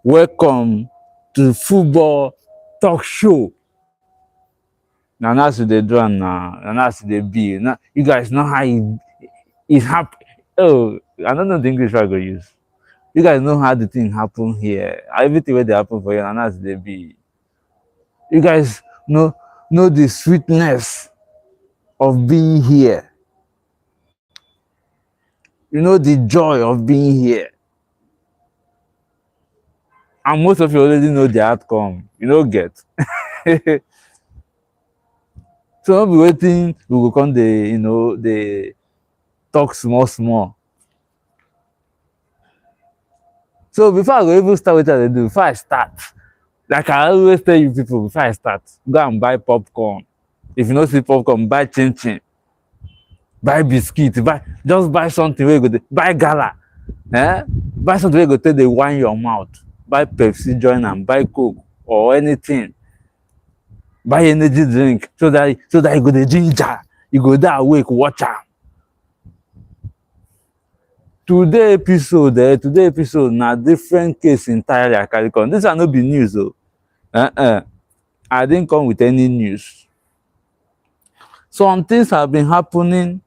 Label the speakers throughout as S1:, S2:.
S1: Welcome to football talk show. Now that's what they do now. And that's what they be. Now, you guys know how it happen. Oh, I don't know the English I go use. You guys know how the thing happen here. Everything where they happen for you, and that's what they be. You guys know the sweetness of being here. You know the joy of being here. And most of you already know the outcome. You know, get. So don't be waiting, we will come the talk small. So before I go even start what I do, before I start, like I always tell you people, before I start, go and buy popcorn. If you don't see popcorn, buy chin chin, buy biscuit, just buy something where you go, buy gala, buy something where you go take the wine your mouth, buy Pepsi join and buy Coke or anything. Buy energy drink so that you go the ginger, you go there awake, watch am. Today episode na different case entirely I carry come. This one no be news o. I didn't come with any news. Some things have been happening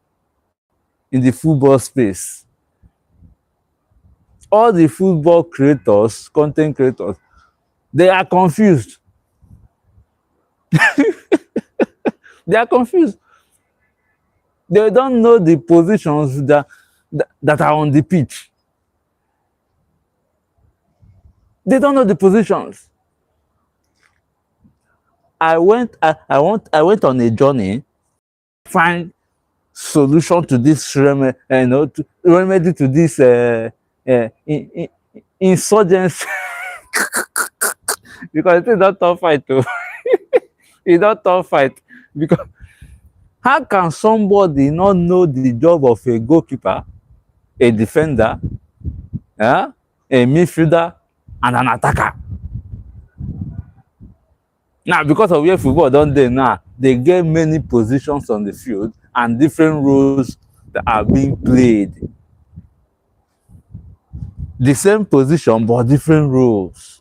S1: in the football space. All the football creators, content creators, they are confused. They are confused. They don't know the positions that are on the pitch. They don't know the positions. I went on a journey, find solution to this remedy to this insurgency. Because it's not tough fight too. It's not tough fight because how can somebody not know the job of a goalkeeper, a defender, a midfielder, and an attacker? Now, because of where football done there now, they get many positions on the field and different roles that are being played. The same position, but different roles.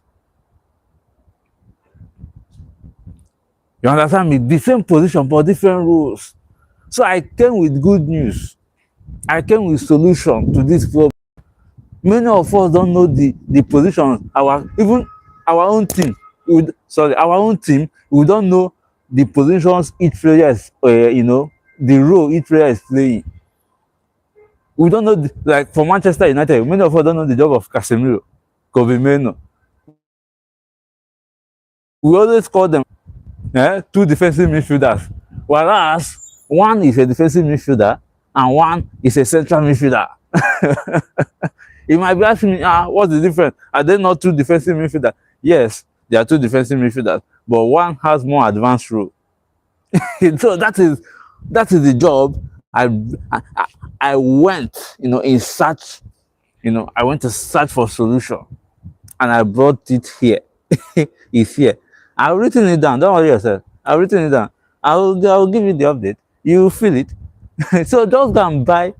S1: You understand me? The same position, but different rules. So I came with good news. I came with solution to this problem. Many of us don't know the position. Our own team, we don't know the positions each player is, the role each player is playing. We don't know, like for Manchester United, many of us don't know the job of Casemiro, Kobe Mainoo. We always call them two defensive midfielders, whereas one is a defensive midfielder and one is a central midfielder. You might be asking me, what's the difference? Are they not two defensive midfielders? Yes, they are two defensive midfielders, but one has more advanced role. So that is the job. I went, in search, I went to search for solution, and I brought it here. It's here. I've written it down. Don't worry yourself. I've written it down. I'll give you the update. You feel it. So just go and buy.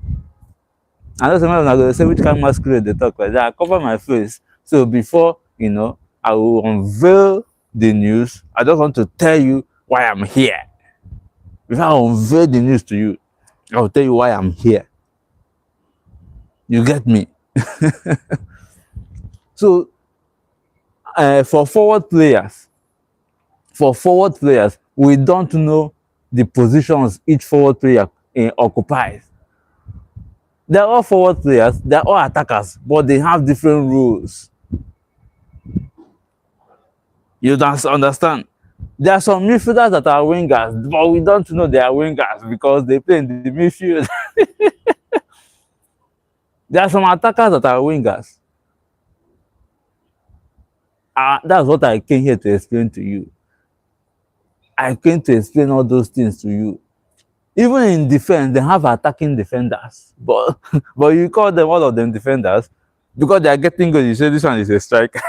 S1: And that's I'm going to say which kind of masquerade they talk like that. I cover my face. So before I will unveil the news. I just want to tell you why I'm here. Before I unveil the news to you, I'll tell you why I'm here. You get me? So for forward players, we don't know the positions each forward player occupies. They're all forward players, they're all attackers, but they have different roles. You don't understand? There are some midfielders that are wingers, but we don't know they are wingers because they play in the midfield. There are some attackers that are wingers. That's what I came here to explain to you. I came to explain all those things to you. Even in defense, they have attacking defenders, but you call them, all of them, defenders because they are getting good. You say this one is a striker.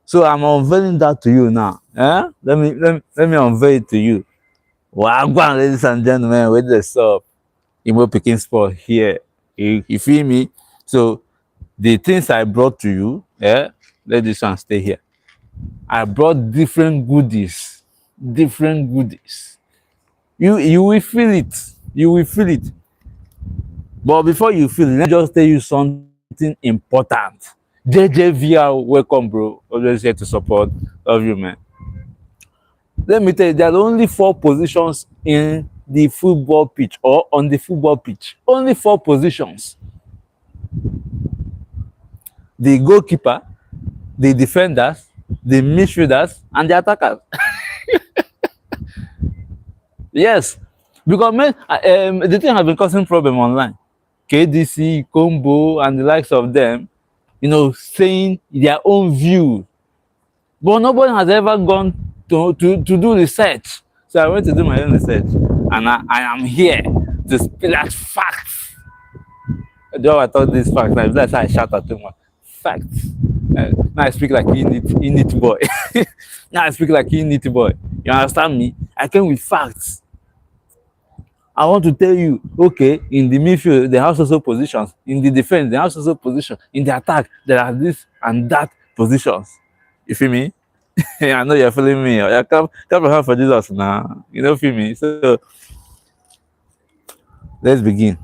S1: So I'm unveiling that to you now. Let me unveil it to you. Wagwan, ladies and gentlemen, with the sub, Imo Pikin Sport here. You feel me? So the things I brought to you, let this one stay here. I brought different goodies, different goodies. You will feel it. You will feel it. But before you feel it, let me just tell you something important. JJVR, welcome, bro. Always here to support. Love you, man. Let me tell you, there are only 4 positions in the football pitch or on the football pitch. Only 4 positions. The goalkeeper, the defenders, the midfielders, and the attackers. Yes, because the thing has been causing problem online. KDC, Combo, and the likes of them, saying their own view. But nobody has ever gone to do research. So I went to do my own research. And I am here to spill out facts. Though I thought these facts, that's how I shout at them. Facts. Now I speak like init boy. Now I speak like init boy. You understand me? I came with facts. I want to tell you, okay, in the midfield, they have also positions. In the defense, they have also positions. In the attack, there are this and that positions. You feel me? I know you're feeling me. You come help for Jesus now. You know, feel me? So, let's begin.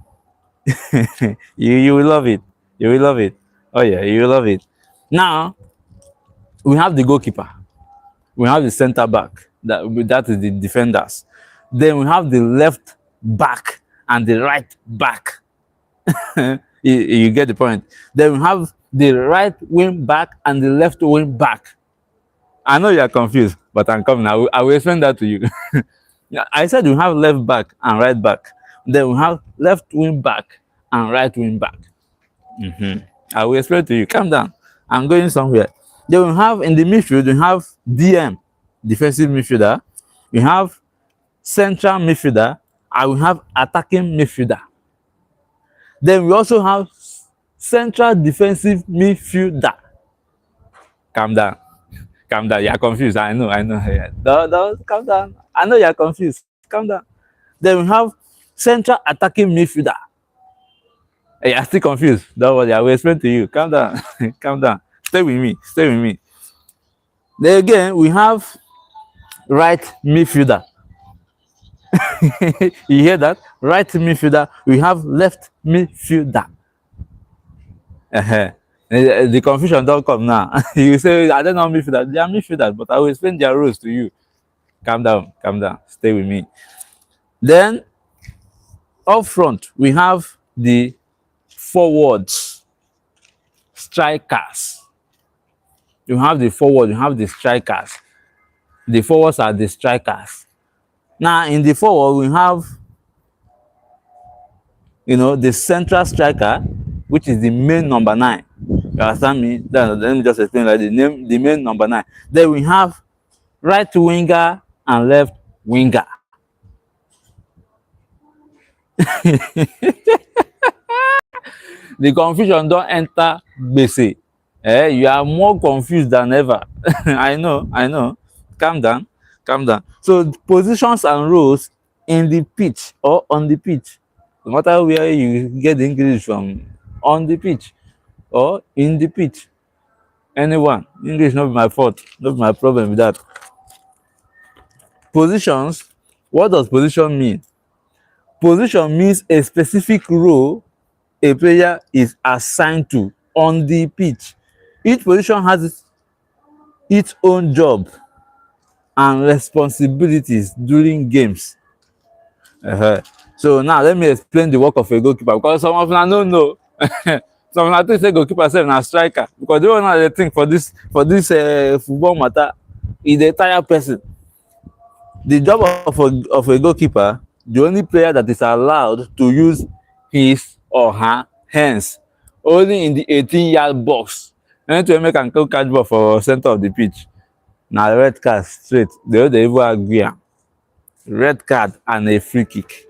S1: you will love it. You will love it. Oh yeah, you will love it. Now, we have the goalkeeper. We have the center back. That is the defenders. Then we have the left back and the right back. you get the point. Then we have the right wing back and the left wing back. I know you are confused, but I'm coming. I will explain that to you. I said we have left back and right back. Then we have left wing back and right wing back. I will explain to you. Calm down. I'm going somewhere. Then we have in the midfield, we have DM, defensive midfielder. We have central midfielder. And we have attacking midfielder. Then we also have central defensive midfielder. Calm down. Calm down. You're confused. I know. Calm down. I know you're confused. Calm down. Then we have central attacking midfielder. Hey, you're still confused. Don't worry. I will explain to you. Calm down. Calm down. Stay with me. Stay with me. Then again, we have right midfielder. You hear that? Right midfielder. We have left midfielder. The confusion don't come now. You say, I don't know midfielder. They are midfielders, but I will explain their roles to you. Calm down. Calm down. Stay with me. Then, up front, we have the forwards, strikers. You have the forward, you have the strikers. The forwards are the strikers. Now, in the forward, we have, the central striker, which is the main number 9. You understand me? Let me just explain like the main number 9. Then we have right winger and left winger. The confusion don't enter BC. You are more confused than ever. I know. Calm down. So positions and roles in the pitch or on the pitch, no matter where you get the English from, on the pitch or in the pitch, anyone. English not be my fault, not be my problem with that. Positions. What does position mean? Position means a specific role a player is assigned to on the pitch. Each position has its own job and responsibilities during games. So now let me explain the work of a goalkeeper, because some of them don't know. Some of them say goalkeeper self na striker, because they don't know the thing for this football matter is the entire person. The job of a goalkeeper, the only player that is allowed to use his or her hands only in the 18-yard box. Anytime make can catch ball for center of the pitch, now red card straight. They even agree. Red card and a free kick.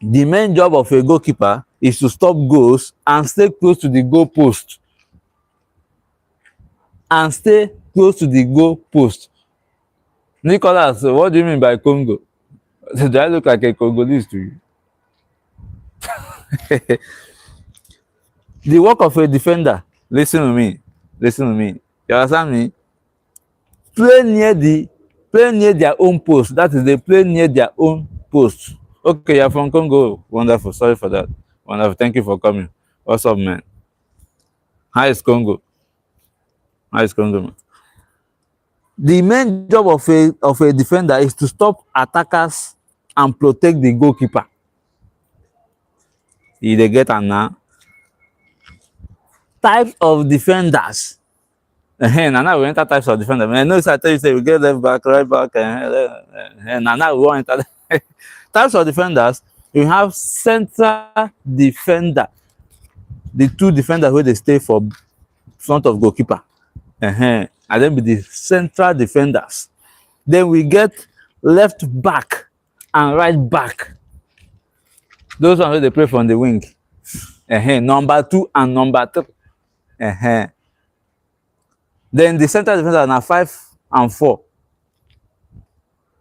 S1: The main job of a goalkeeper is to stop goals and stay close to the goal post. Nicholas, what do you mean by Congo? Do I look like a Congolese to you? The work of a defender, listen to me. You understand me? Play near their own post. That is, they play near their own post. Okay, you're from Congo. Wonderful. Sorry for that. Wonderful. Thank you for coming. What's up, man? How is Congo? Man? The main job of a defender is to stop attackers and protect the goalkeeper. They get am now. Types of defenders. Now we enter types of defenders. I know, I tell you, say we get left back, right back, now we want enter. Types of defenders. You have central defender, the two defenders where they stay for front of goalkeeper, and then be the central defenders. Then we get left back and right back. Those ones where they play from the wing. Number 2 and number 3. Then the central defenders are 5 and 4.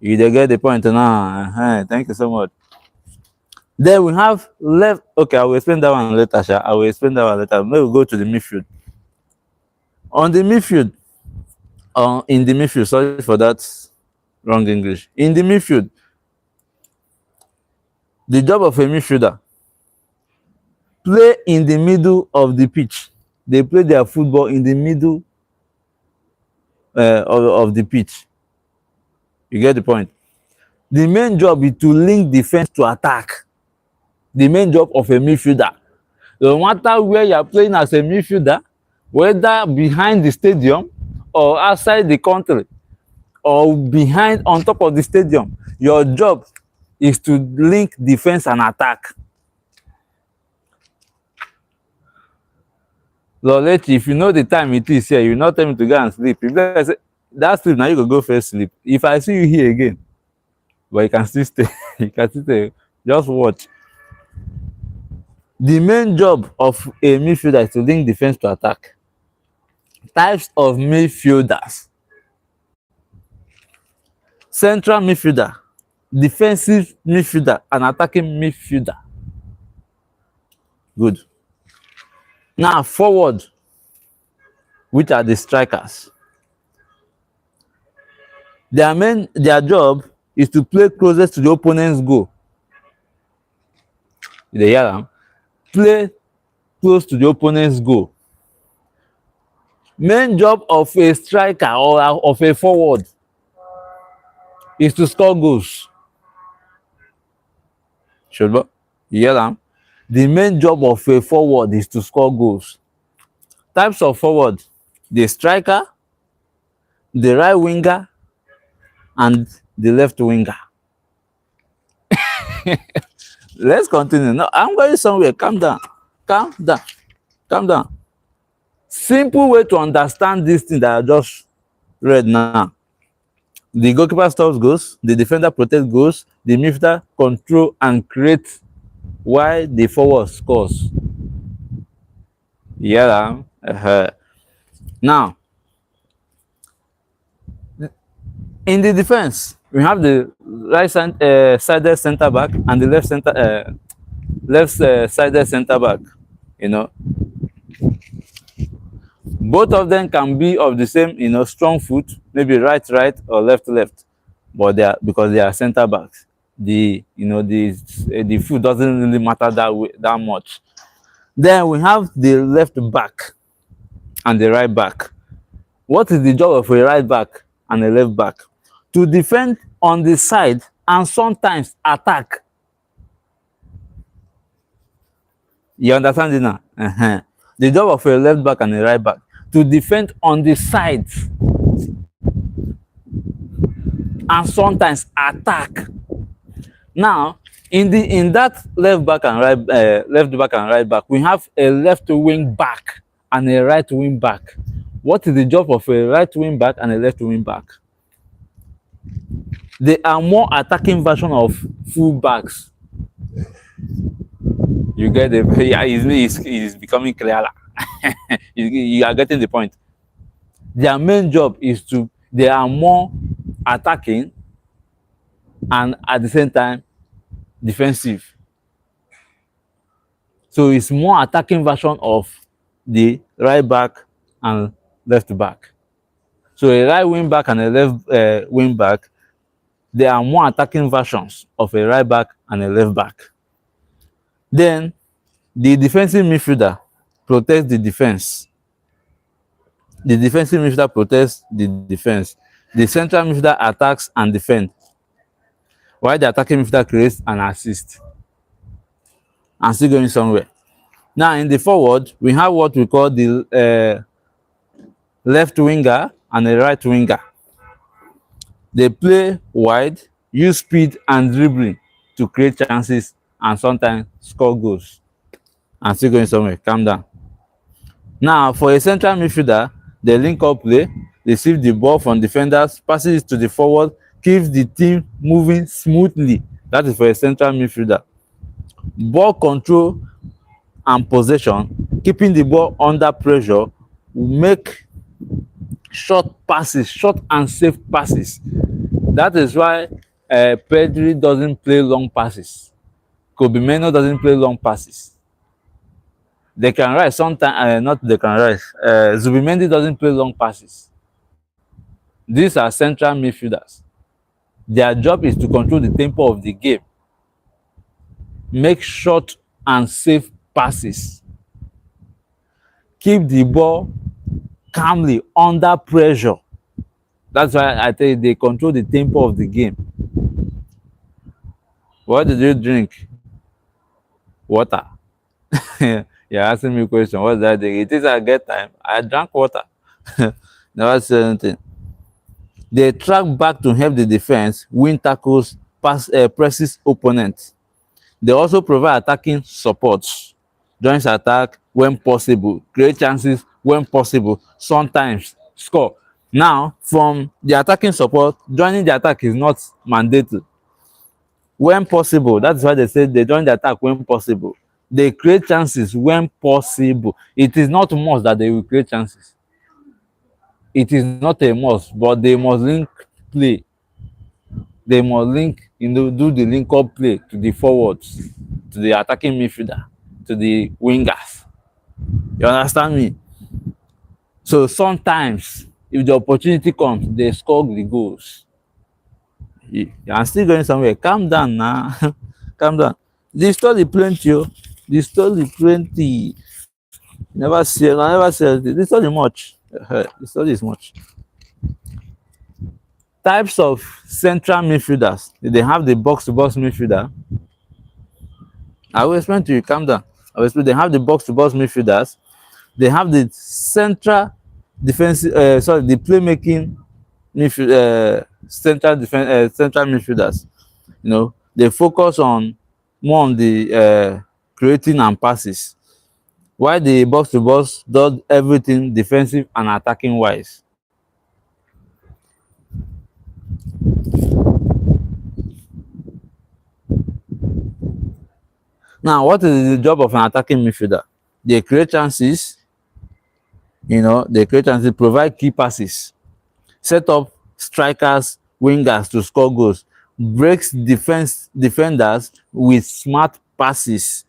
S1: You dey get the point now. Thank you so much. Then we have left. Okay, I will explain that one later, Sha. Maybe we go to the midfield. On the midfield, in the midfield, sorry for that wrong English. In the midfield, the job of a midfielder, play in the middle of the pitch. They play their football in the middle of the pitch. You get the point? The main job is to link defense to attack. The main job of a midfielder. No matter where you are playing as a midfielder, whether behind the stadium or outside the country or behind on top of the stadium, your job is to link defense and attack. Lolechi, if you know the time it is here, you not tell me to go and sleep. If I say that sleep, now you go first sleep. If I see you here again, but you can still stay. You can still stay. Just watch. The main job of a midfielder is to link defense to attack. Types of midfielders. Central midfielder, defensive midfielder, and attacking midfielder. Good. Now forward, which are the strikers. Their job is to play closest to the opponent's goal. They hear them? Play close to the opponent's goal. Main job of a striker or of a forward is to score goals. Sure, you hear them? The main job of a forward is to score goals. Types of forward: the striker, the right winger, and the left winger. Let's continue. No, I'm going somewhere. Calm down. Simple way to understand this thing that I just read now. The goalkeeper stops goals, the defender protects goals, the midfielder control and create while the forward scores. Yeah. Now, in the defense, we have the right-sided center back and the left-sided center back. You know, both of them can be of the same, strong foot, maybe right or left, but because they are center backs. The foot doesn't really matter that much. Then we have the left back and the right back. What is the job of a right back and a left back? To defend on the side and sometimes attack. You understand it now? The job of a left back and a right back: to defend on the sides and sometimes attack. Now, in that left back and right back, we have a left wing back and a right wing back. What is the job of a right wing back and a left wing back? They are more attacking version of full backs. You get it? Yeah, it's becoming clearer. You are getting the point. Their main job is they are more attacking and at the same time defensive. So it's more attacking version of the right back and left back. So a right wing back and a left wing back, they are more attacking versions of a right back and a left back. Then the defensive midfielder protects the defense. The defensive midfielder protects the defense. The central midfielder attacks and defends, while the attacking midfielder creates an assist. I'm still going somewhere. Now in the forward, we have what we call the left winger and a right winger. They play wide, use speed and dribbling to create chances and sometimes score goals. I'm still going somewhere. Calm down. Now, for a central midfielder, they link up play, receive the ball from defenders, passes it to the forward, keeps the team moving smoothly. That is for a central midfielder. Ball control and possession, keeping the ball under pressure, make short passes, short and safe passes. That is why Pedri doesn't play long passes. Kobe Meno doesn't play long passes. They can rise sometimes, not they can rise. Zubimendi doesn't play long passes. These are central midfielders. Their job is to control the tempo of the game, make short and safe passes, keep the ball calmly under pressure. That's why I tell you they control the tempo of the game. What did you drink? Water. You're asking me a question. What's that thing? It is a get time. I drank water. Never said anything. They track back to help the defense win tackles, presses opponents. They also provide attacking support, joins attack when possible, create chances when possible, sometimes score. Now, from the attacking support, joining the attack is not mandatory. When possible, that's why they say they join the attack when possible. They create chances when possible. It is not a must that they will create chances. It is not a must, but they must link play. They must link, do the link up play to the forwards, to the attacking midfielder, to the wingers. You understand me? So sometimes, if the opportunity comes, they score the goals. I'm still going somewhere. Calm down now. Calm down. The story plenty. The story plenty. Never say. The story much. The story is much. Types of central midfielders. They have the box-to-box midfielder. I will explain to you. Calm down. I will explain. They have the box-to-box midfielders. They have the central defensive. The playmaking midfield. Central midfielders. You know, they focus more on the creating and passes, while the box to box does everything defensive and attacking wise. Now, what is the job of an attacking midfielder? They create chances, provide key passes, set up strikers, wingers to score goals, breaks defenders with smart passes.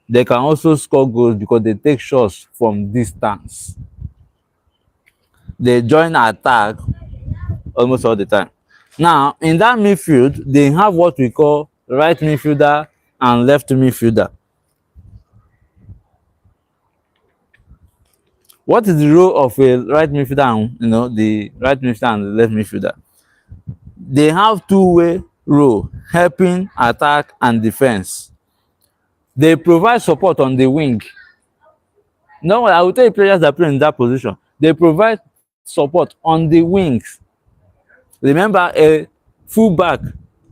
S1: They can also score goals because they take shots from distance. They join attack almost all the time. Now, in that midfield, they have what we call right midfielder and left midfielder. What is the role of a right midfielder and the right midfielder and the left midfielder? They have two-way role, helping attack and defense. They provide support on the wing. No, I will tell you players that play in that position. They provide support on the wings. Remember, a fullback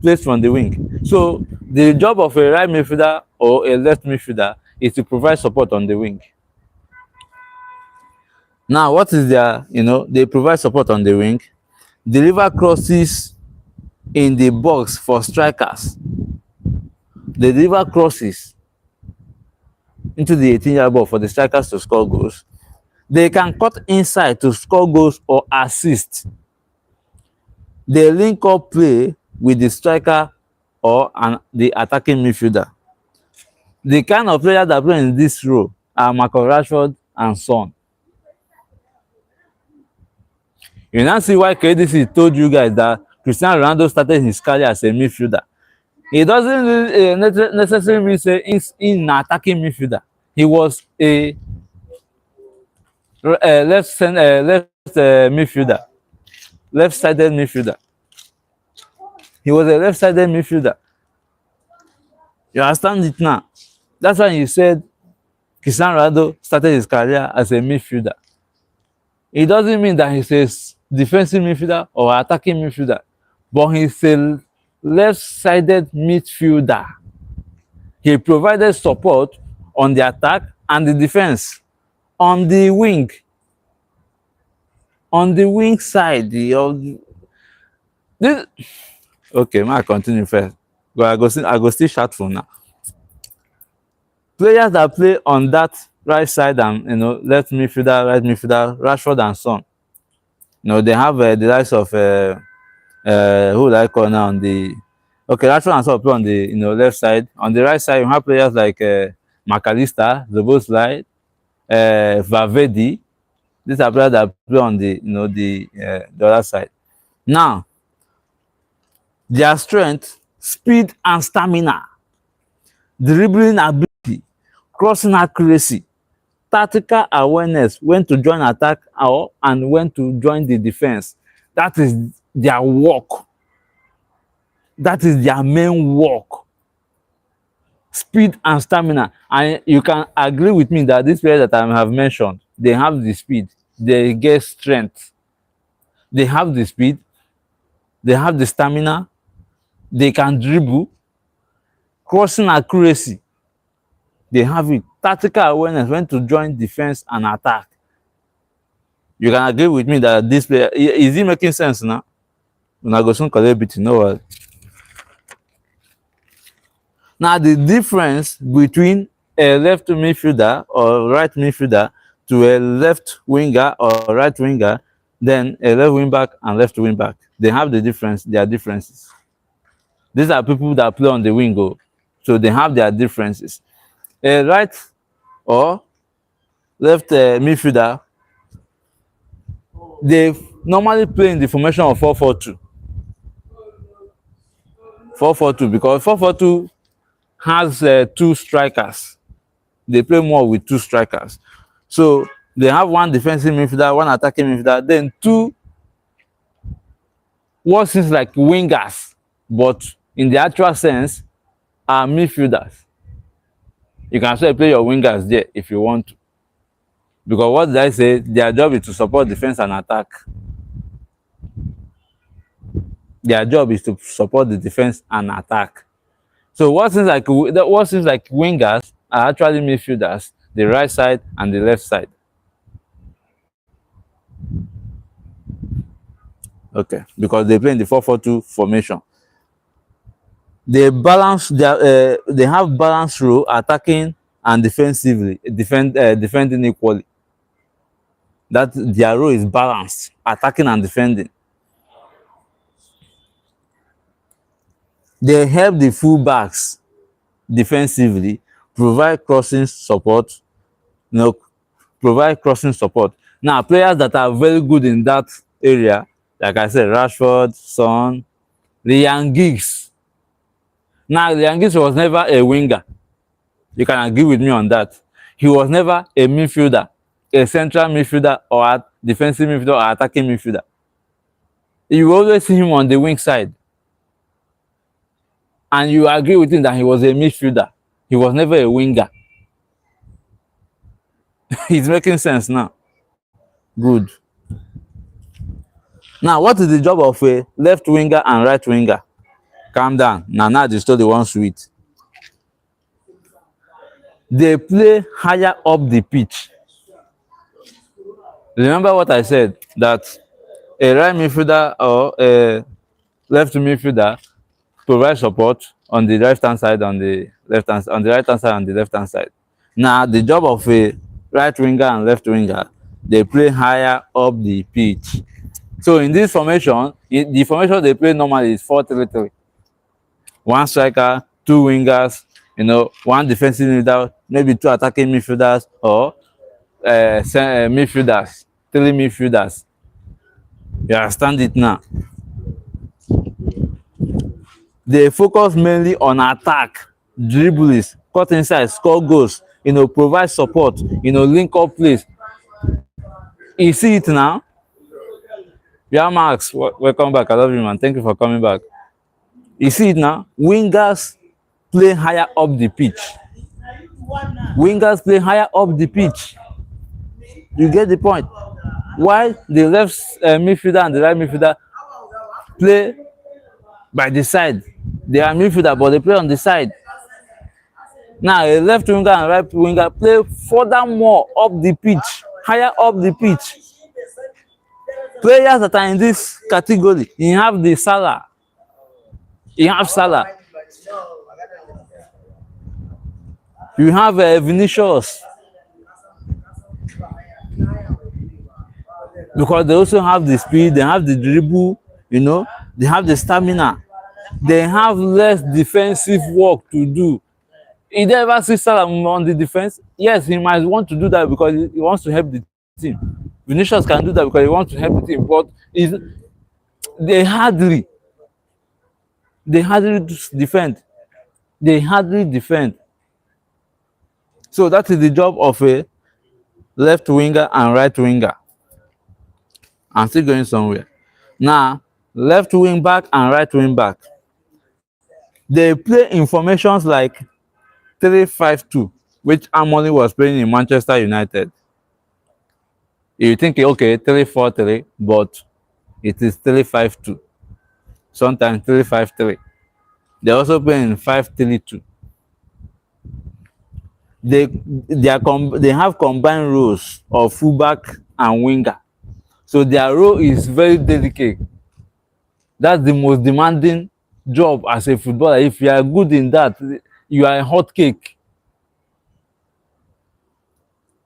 S1: plays from the wing. So the job of a right midfielder or a left midfielder is to provide support on the wing. Now, what is their, they provide support on the wing, deliver crosses in the box for strikers. They deliver crosses into the 18-yard box for the strikers to score goals. They can cut inside to score goals or assist. They link up play with the striker or the attacking midfielder. The kind of players that play in this role are Marcus Rashford and Son. You now see why KDC told you guys that Cristiano Ronaldo started his career as a midfielder. It doesn't necessarily mean say in an attacking midfielder. He was a left midfielder, left-sided midfielder. He was a left-sided midfielder. You understand it now? That's why he said Cristiano Ronaldo started his career as a midfielder. It doesn't mean that he's a defensive midfielder or attacking midfielder, but he's a left-sided midfielder. He provided support on the attack and the defense. On the wing side, this. Okay, may I continue first? But I go still shout for now. Players that play on that right side and left midfielder, right midfielder, Rashford and Son. They have the likes of who would I call now on the Rashford and Son play on the left side. On the right side, you have players like McAllister, Szoboszlai, Valverde. These are players that play on the other side. Now, their strength, speed and stamina, dribbling ability, crossing accuracy, tactical awareness, when to join attack and when to join the defense. That is their work. That is their main work. Speed and stamina. And you can agree with me that these players that I have mentioned, they have the speed, they get strength, they have the speed, they have the stamina, they can dribble, crossing accuracy, they have it, tactical awareness, when to join defense and attack. You can agree with me that this player, is it making sense now? When I go soon call it, you know what? Now the difference between a left midfielder or right midfielder to a left winger or right winger, then a left wing back and left wing back, they have the difference. Their differences. These are people that play on the wing, so they have their differences. A right or left midfielder, they normally play in the formation of 4-4-2. 4-4-2 because 4-4-2 has two strikers. They play more with two strikers. So they have one defensive midfielder, one attacking midfielder, then two what seems like wingers, but in the actual sense are midfielders. You can still play your wingers there if you want to. Because what did I say? Their job is to support defense and attack. Their job is to support the defense and attack. So what seems like wingers are actually midfielders, the right side and the left side. Okay, because they play in the 4-4-2 formation. They have balanced role, attacking and defensively, defending equally. That their role is balanced, attacking and defending. They help the fullbacks defensively, provide crossing support. Provide crossing support. Now, players that are very good in that area, like I said, Rashford, Son, Ryan Giggs. Now, Ryan Giggs was never a winger. You can agree with me on that. He was never a midfielder, a central midfielder or a defensive midfielder or attacking midfielder. You always see him on the wing side. And you agree with him that he was a midfielder. He was never a winger. It's making sense now. Good. Now, what is the job of a left winger and right winger? Calm down. Now the story one sweet. They play higher up the pitch. Remember what I said, that a right midfielder or a left midfielder provide support on the right hand side, on the right hand side, and the left hand side. Now, the job of a right winger and left winger, they play higher up the pitch. So in this formation, the formation they play normally is 4-3-3. One striker, two wingers, one defensive midfielder, maybe two attacking midfielders, or midfielders, three midfielders. You understand it now? They focus mainly on attack, dribbles, cut inside, score goals, provide support, link up plays. You see it now? Yeah, Max, welcome back. I love you, man. Thank you for coming back. You see it now? Wingers play higher up the pitch. Wingers play higher up the pitch. You get the point? While the left midfielder and the right midfielder play by the side. They are midfielder, but they play on the side. Now, a left winger and right winger play furthermore up the pitch, higher up the pitch. Players that are in this category, you have the Salah. You have Salah. You have Vinicius. Because they also have the speed, they have the dribble, they have the stamina. They have less defensive work to do. If they ever see Salah on the defense, yes, he might want to do that because he wants to help the team. Vinicius can do that because he wants to help the team, but they hardly defend. They hardly defend. So that is the job of a left winger and right winger. I'm still going somewhere. Now, left wing back and right wing back. They play in formations like 3-5-2, which Amorim was playing in Manchester United. You think, okay, 3-4-3, but it is 3-5-2. Sometimes 3-5-3. They also play in 5-3-2. They have combined roles of fullback and winger. So their role is very delicate. That's the most demanding job as a footballer. If you are good in that, you are a hot cake.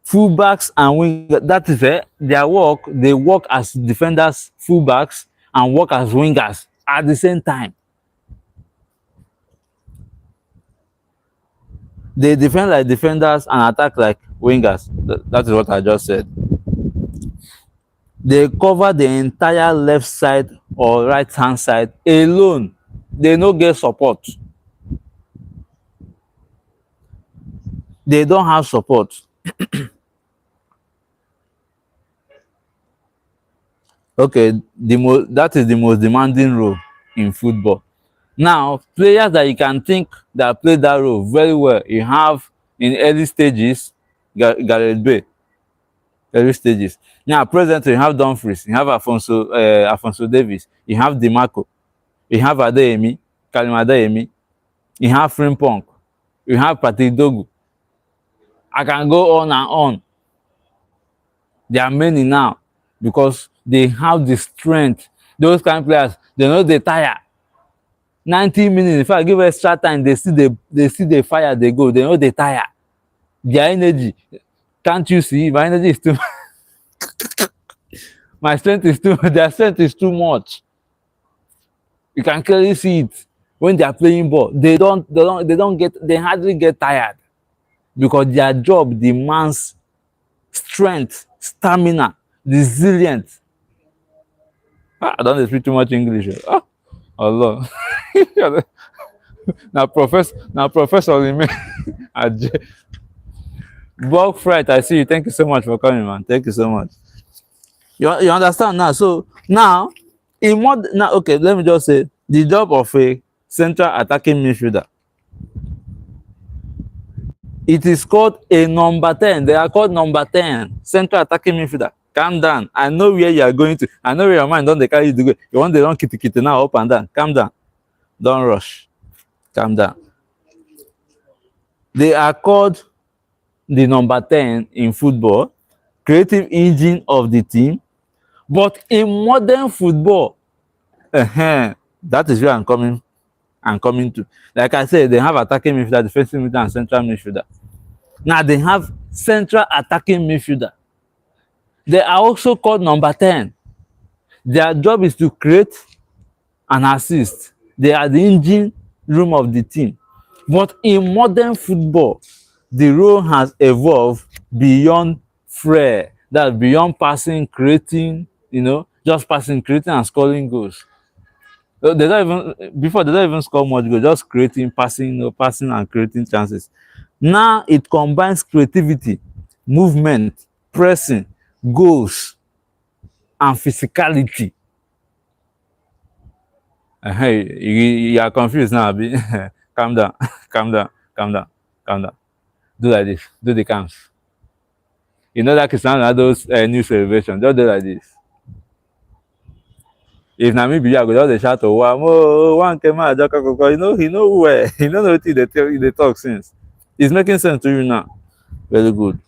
S1: Fullbacks and wingers, that is their work. They work as defenders, fullbacks, and work as wingers at the same time. They defend like defenders and attack like wingers. That is what I just said. They cover the entire left side or right hand side alone. They no get support. They don't have support. Okay, that is the most demanding role in football. Now, players that you can think that play that role very well, you have in early stages, Gareth Bale. Early stages. Now, presently, you have Dumfries, you have Alphonso Davies, you have DiMarco, you have Adeyemi, Karim Adeyemi, you have Frimpong, you have Patrick Dogu. I can go on and on. There are many now because they have the strength. Those kind of players, they know they tire. 90 minutes, if I give extra time, they see the fire, they go. They know they tire. Their energy. Can't you see? My energy is too my strength is too their strength is too much. You can clearly see it when they are playing ball. They hardly get tired because their job demands strength, stamina, resilience. I don't speak too much English. Allah. Now Professor Lime. Bulk Fright, I see you. Thank you so much for coming, man. Thank you so much. You understand now? So now, okay, let me just say the job of a central attacking midfielder. It is called a number 10. They are called number 10, central attacking midfielder. Calm down. I know where you are going to. I know where your mind don't carry you to go. You want the wrong kitty now up and down. Calm down. Don't rush. Calm down. They are called the number 10 in football, creative engine of the team. But in modern football, that is where I'm coming to. Like I said, they have attacking midfielder, defensive midfielder, and central midfielder. Now they have central attacking midfielder. They are also called number 10. Their job is to create and assist. They are the engine room of the team. But in modern football, the role has evolved beyond flair. That beyond passing, creating, just passing, creating, and scoring goals. They don't even before they don't even score much goals, just creating, passing, passing and creating chances. Now it combines creativity, movement, pressing, goals, and physicality. You are confused now, Abi. Calm down, calm down, calm down, calm down. Do like this. Do the cams. You know that Cristiano Ronaldo's new celebration. Just do like this. If na me be you, I go just dey shout, "Oh, one came out, he know where, he know wetin they talk since." It's making sense to you now. Very good.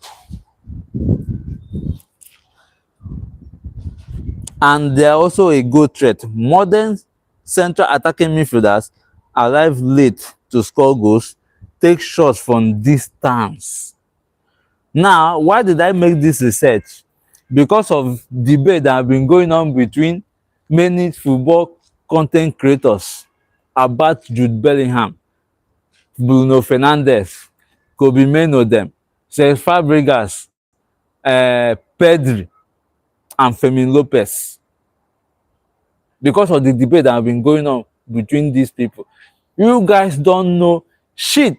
S1: And they are also a goal threat. Modern central attacking midfielders arrive late to score goals, take shots from distance. Now, why did I make this research? Because of debate that have been going on between many football content creators about Jude Bellingham, Bruno Fernandes, Kobe Mainoo dem, Cesc Fabregas, Pedri, and Fermin Lopez. Because of the debate that have been going on between these people. You guys don't know shit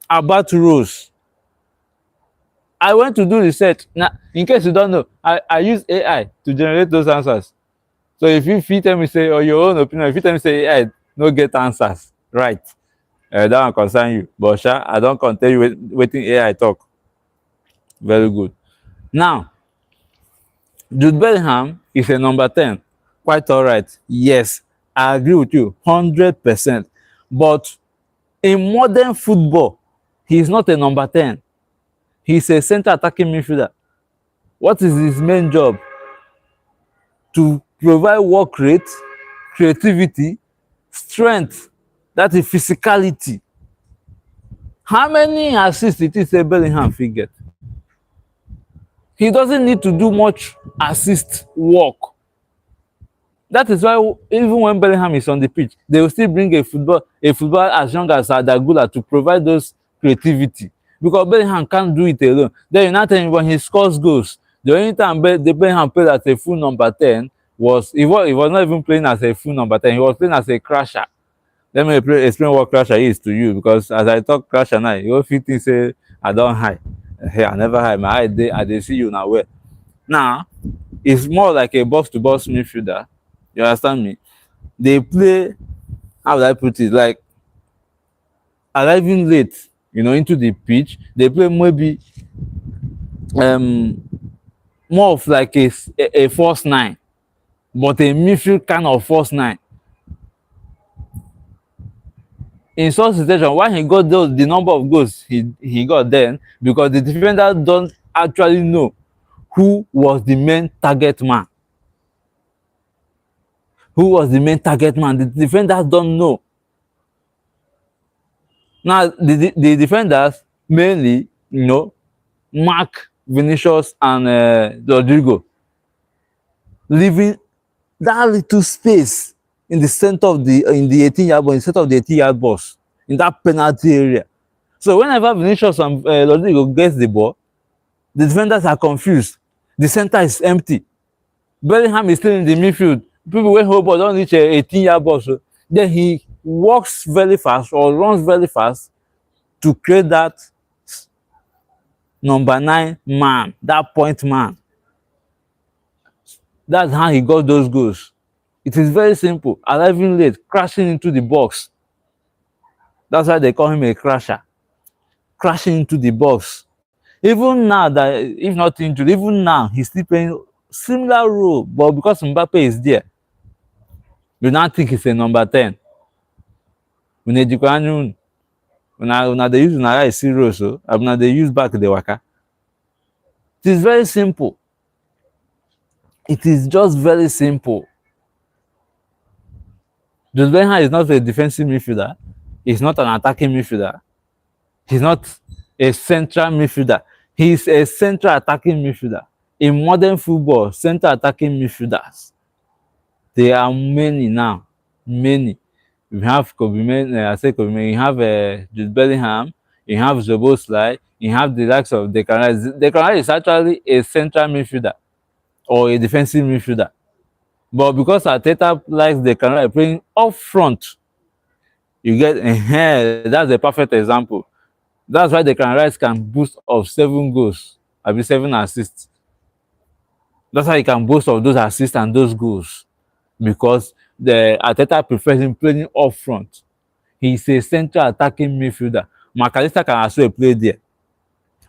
S1: about roles. I went to do research. Now, in case you don't know, I use AI to generate those answers. So if you tell me, say, or your own opinion, if you tell me, say, AI no get answers, right? That one concern you. But I don't tell you wetin AI talk. Very good. Now, Jude Bellingham is a number 10. Quite all right. Yes, I agree with you 100%. But in modern football, he is not a number 10. He's a center attacking midfielder. What is his main job? To provide work rate, creativity, strength, that is physicality. How many assists did he say Bellingham fit get? He doesn't need to do much assist work. That is why even when Bellingham is on the pitch, they will still bring a footballer as young as Adagula to provide those creativity. Because Bellingham can't do it alone. Then you now tell me when he scores goals, the only time Bellingham played as a full number 10 was he was not even playing as a full number 10, he was playing as a crasher. Let me explain what crasher is to you, because as I talk crasher now, you fit think say I don't hide. Hey, I never hide. My eye I dey see you now. Where? Now, it's more like a box-to-box midfielder. You understand me? They play, how would I put it, like arriving late, into the pitch. They play maybe more of like a false nine, but a midfield kind of false nine. In such situation, why he got the number of goals he got then, because the defender don't actually know who was the main target man. Who was the main target man? The defenders don't know. Now, the defenders mainly, Mark, Vinicius, and Rodrigo, leaving that little space in the center of the 18-yard box, in the center of the 18-yard box, in that penalty area. So whenever Vinicius and Rodrigo gets the ball, the defenders are confused. The center is empty. Bellingham is still in the midfield. People wey hold ball don reach 18-yard box. So then he walks very fast or runs very fast to create that number 9 man, that point man. That's how he got those goals. It is very simple. Arriving late, crashing into the box. That's why they call him a crasher. Crashing into the box. Even now, that if not injured, even now he's still playing similar role, but because Mbappe is there, you now think he's a number 10. When they use una eye see role, so una they use back the waka. It is very simple. It is just very simple. Jude Bellingham is not a defensive midfielder. He's not an attacking midfielder. He's not a central midfielder. He's a central attacking midfielder. In modern football, central attacking midfielders, there are many now. Many. You have Kobe Mainoo, I say Kobe Mainoo, you have Jude Bellingham, you have Zoboslai, you have the likes of Declan Rice. Declan Rice is actually a central midfielder or a defensive midfielder. But because Arteta likes Declan Rice playing up front, you get that's a perfect example. That's why Declan Rice can boast of 7 goals, I mean 7 assists. That's how he can boast of those assists and those goals because the Arteta prefers him playing up front. He's a central attacking midfielder. McAllister can also play there.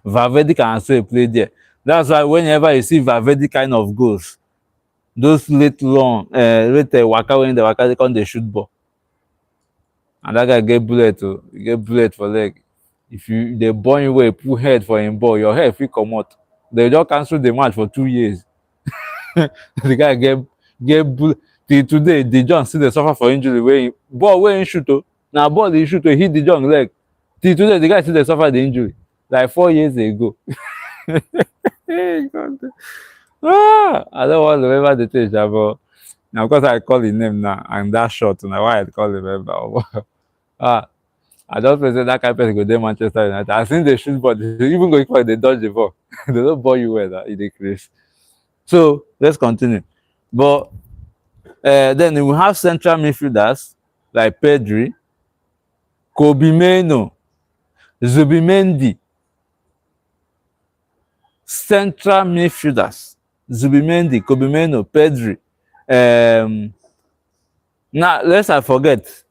S1: Valverde can also play there. That's why whenever you see Valverde kind of goals, those late long, late waka when the waka they come they shoot ball, and that guy get bullet to get bullet for leg. If you the ball in way put head for him ball, your head fit come out. They just cancel the match for 2 years. The guy get bullet till today. The John still dey suffer for injury wey ball wey him shoot o. Na ball he shoot to hit the John leg. Till today the guy still dey suffer the injury like 4 years ago. Hey, God. I don't want to remember the thing, but now because I call his name now and that short, now why I call him remember. I just present that kind of person go there Manchester United. I seen they shoot, but even going for they dodge the ball. They don't ball you well in the case. So let's continue. But then we have central midfielders like Pedri, Kobe Mainoo, Zubimendi. Central midfielders: Zubimendi, Kobe Mainoo, Pedri. Now let's not forget,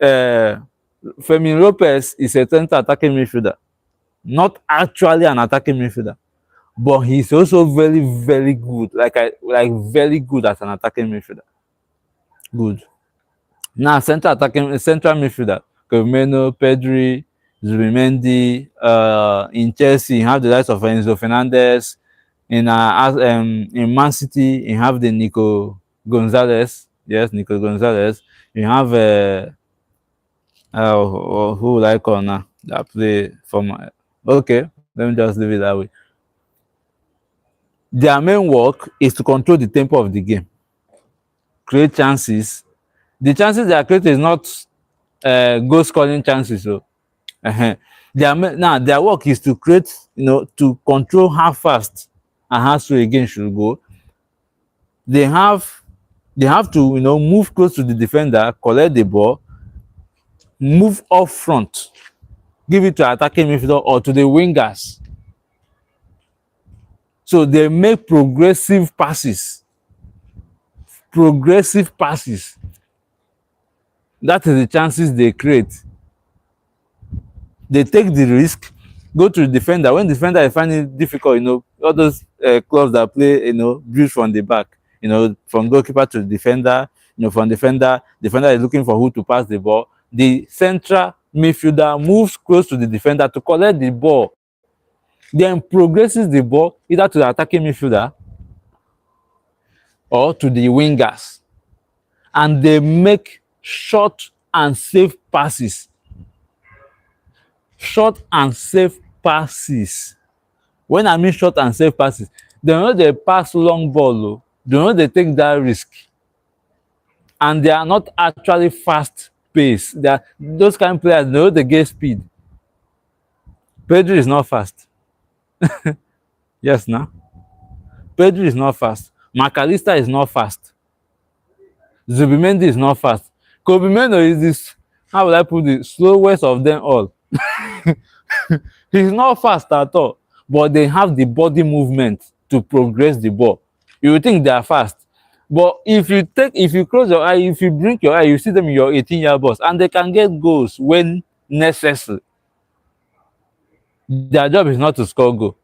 S1: Fermin Lopez is a central attacking midfielder, not actually an attacking midfielder, but he's also very, very good, like very good as an attacking midfielder. Good. Now central midfielder: Kobe Mainoo, Pedri, Zubimendi. In Chelsea, you have the likes of Enzo Fernandez. In Man City, you have the Nico Gonzalez. Yes, Nico Gonzalez. You have who like on now that play for my. Okay, let me just leave it that way. Their main work is to control the tempo of the game, create chances. The chances they are creating is not goal scoring chances. So, their work is to create, to control how fast and how slow a game should go. They have to, move close to the defender, collect the ball, move up front, give it to attacking midfielder or to the wingers. So they make progressive passes. That is the chances they create. They take the risk, go to the defender. When the defender is finding it difficult, all those clubs that play, build from the back, from goalkeeper to the defender, from defender is looking for who to pass the ball. The central midfielder moves close to the defender to collect the ball, then progresses the ball either to the attacking midfielder or to the wingers, and they make short and safe passes. When I mean short and safe passes, they pass long ball, they take that risk, and they are not actually fast pace. They are those kind of players, they get speed. Pedri is not fast. Yes, now Pedri is not fast. McAllister is not fast. Zubimendi is not fast. Kobe Mainoo is this, how will I put it, slowest of them all. He's not fast at all, but they have the body movement to progress the ball. You would think they are fast, but if you close your eye, if you blink your eye, you see them in your 18-year box, and they can get goals when necessary. Their job is not to score goal.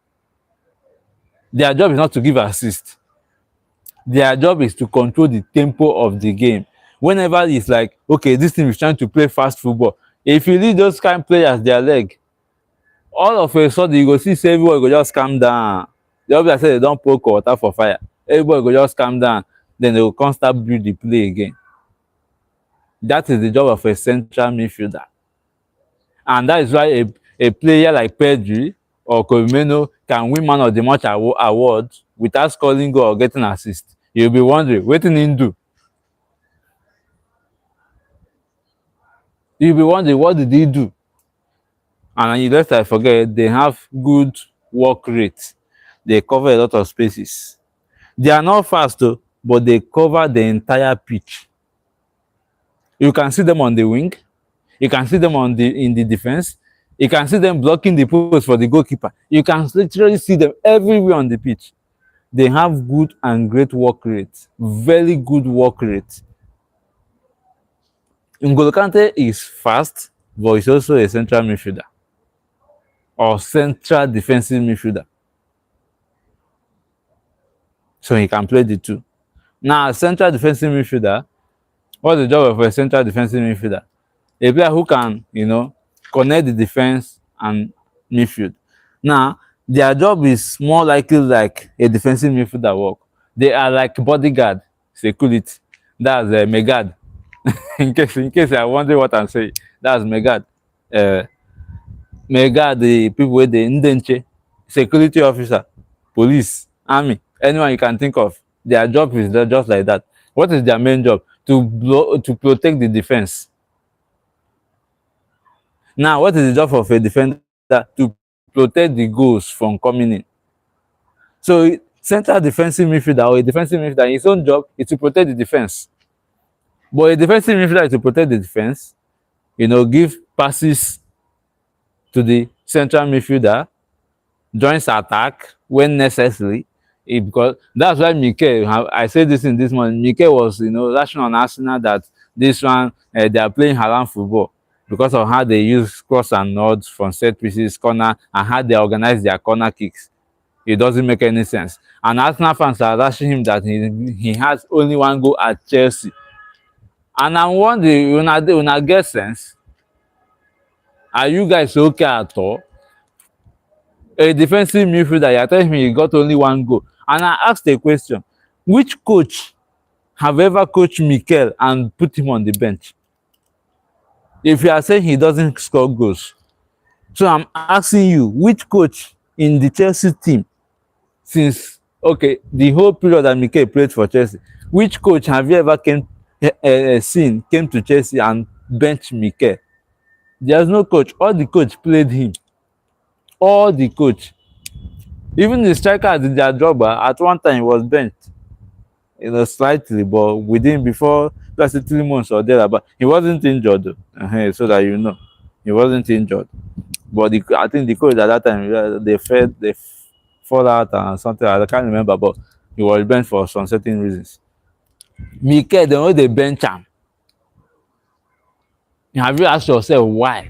S1: Their job is not to give assist. Their job is to control the tempo of the game. Whenever it's like, okay, this team is trying to play fast football, if you leave those kind of players their leg, all of a sudden you go see everybody go just calm down. The obvious say they don't poke water for fire. Everybody go just calm down. Then they will come start build the play again. That is the job of a central midfielder. And that is why a player like Pedri or Kobe Mainoo can win man of the match award without scoring goal or getting assist. You'll be wondering, what did he do? You'll be wondering, what did he do? And you lest I forget, they have good work rate. They cover a lot of spaces. They are not fast though, but they cover the entire pitch. You can see them on the wing. You can see them in the defense. You can see them blocking the post for the goalkeeper. You can literally see them everywhere on the pitch. They have good and great work rate. Very good work rate. N'Golo Kante is fast, but he's also a central midfielder or central defensive midfielder. So he can play the two. Now, central defensive midfielder, what's the job of a central defensive midfielder? A player who can, connect the defense and midfield. Now, their job is more likely like a defensive midfielder work. They are like bodyguard, security. That's Megad. in case I wonder what I'm saying, that's Megad. Megad, the people with the Ndenche, security officer, police, army, anyone you can think of. Their job is just like that. What is their main job? To protect the defense. Now, what is the job of a defender? To protect the goals from coming in. So, central defensive midfielder or a defensive midfielder, his own job is to protect the defense. But a defensive midfielder is to protect the defense, give passes to the central midfielder, joins attack when necessary. Because that's why Mikel, I said this in this morning, Mikel was, lashing on Arsenal that this one, they are playing Haaland football because of how they use cross and nods from set pieces, corner, and how they organize their corner kicks. It doesn't make any sense. And Arsenal fans are lashing him that he has only one goal at Chelsea. And I'm wondering, when I get sense, are you guys okay at all? A defensive midfielder, you're telling me he got only one goal. And I asked a question, which coach have ever coached Mikel and put him on the bench? If you are saying he doesn't score goals. So I'm asking you, which coach in the Chelsea team, since, the whole period that Mikel played for Chelsea, which coach have you ever came to Chelsea and bench Mikel? There's no coach. All the coach played him. All the coach. Even the striker did their job. At one time he was benched. Slightly, but before let's say 3 months or there, but he wasn't injured though. So that he wasn't injured. But I think the coach at that time they fall out and something. I can't remember, but he was benched for some certain reasons. Mikel, they know they bench him. Have you asked yourself why?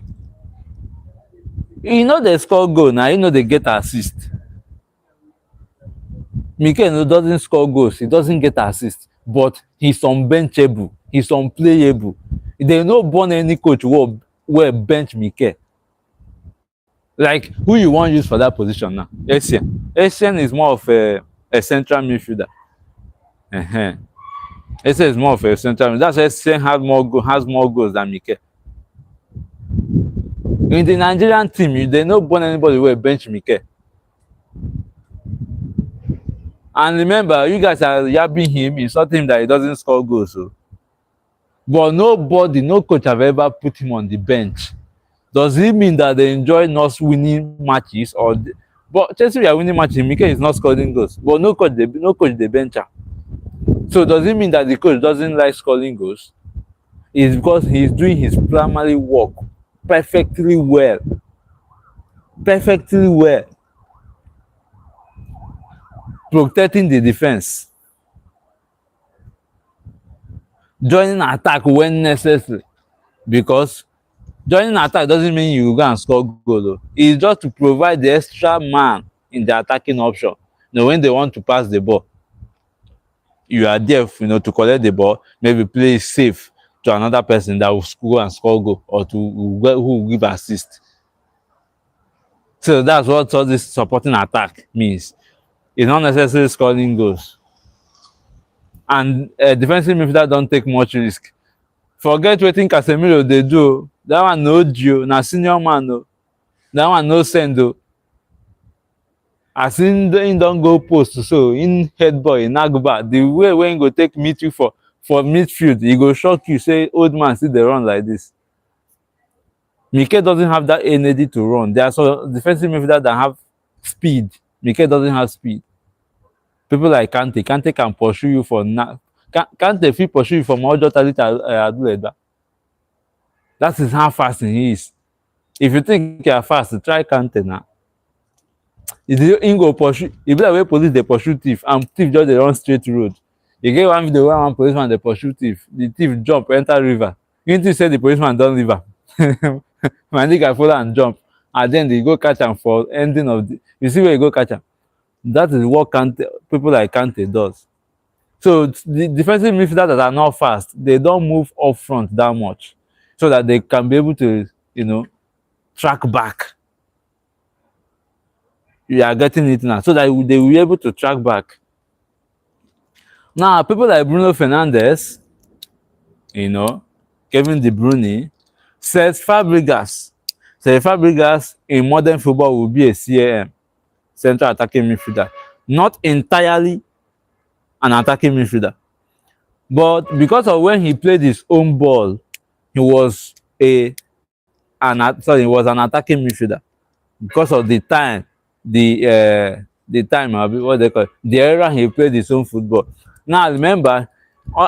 S1: They score goal now, they get assist. Mikel doesn't score goals, he doesn't get assist, but he's unbenchable, he's unplayable. They no born any coach who will bench Mikel. Like, who you want to use for that position now? Essien is more of a central midfielder. Essien is more of a central midfielder. That's why Essien has more goals than Mikel. In the Nigerian team, they no born anybody who will bench Mikel. And remember, you guys are yapping him, insulting him that he doesn't score goals. So. But no coach have ever put him on the bench. Does it mean that they enjoy not winning matches? But Chelsea we are winning matches, Mikel is not scoring goals. But no coach they bench him. So does it mean that the coach doesn't like scoring goals? It's because he's doing his primary work perfectly well. Perfectly well. Protecting the defense. Joining attack when necessary. Because joining attack doesn't mean you go and score goal. It's just to provide the extra man in the attacking option. When they want to pass the ball, you are there, to collect the ball, maybe play safe to another person that will score and score goal, or who will give assist. So that's what all this supporting attack means. It's not necessarily scoring goals. And defensive midfielder don't take much risk. Forget wetin Casemiro they do. That one no Gio, na senior man no. That one no send though. As in don't go post, so in head boy, in Agba, the way when you go take meet you for midfield, he go shock you, say old man still they run like this. Mikel doesn't have that energy to run. There are some defensive midfielders that have speed. Mikel doesn't have speed. People like Kante. Kante can pursue you for now. Kante fit pursue you from Ojo Tali to Adulegba. That is how fast he is. If you think you are fast, try Kante now. He go pursue. E be like wey police dey pursue thief and thief just dey run straight road. E get one video where one policeman dey pursue thief. The thief jump enter river. You think say the policeman don leave am. My nigga follow am jump. And then they go catch am for ending of the. You see where you go catch am? That is what Kante, people like Kante does. So the defensive midfielders that are not fast, they don't move up front that much, so that they can be able to, track back. You are getting it now, so that they will be able to track back. Now, people like Bruno Fernandes, Kevin De Bruyne, Cesc Fabregas. Cesc Fabregas in modern football will be a CAM, central attacking midfielder, not entirely an attacking midfielder, but because of when he played his own ball, he was an attacking midfielder because of the time, the era he played his own football. Now remember,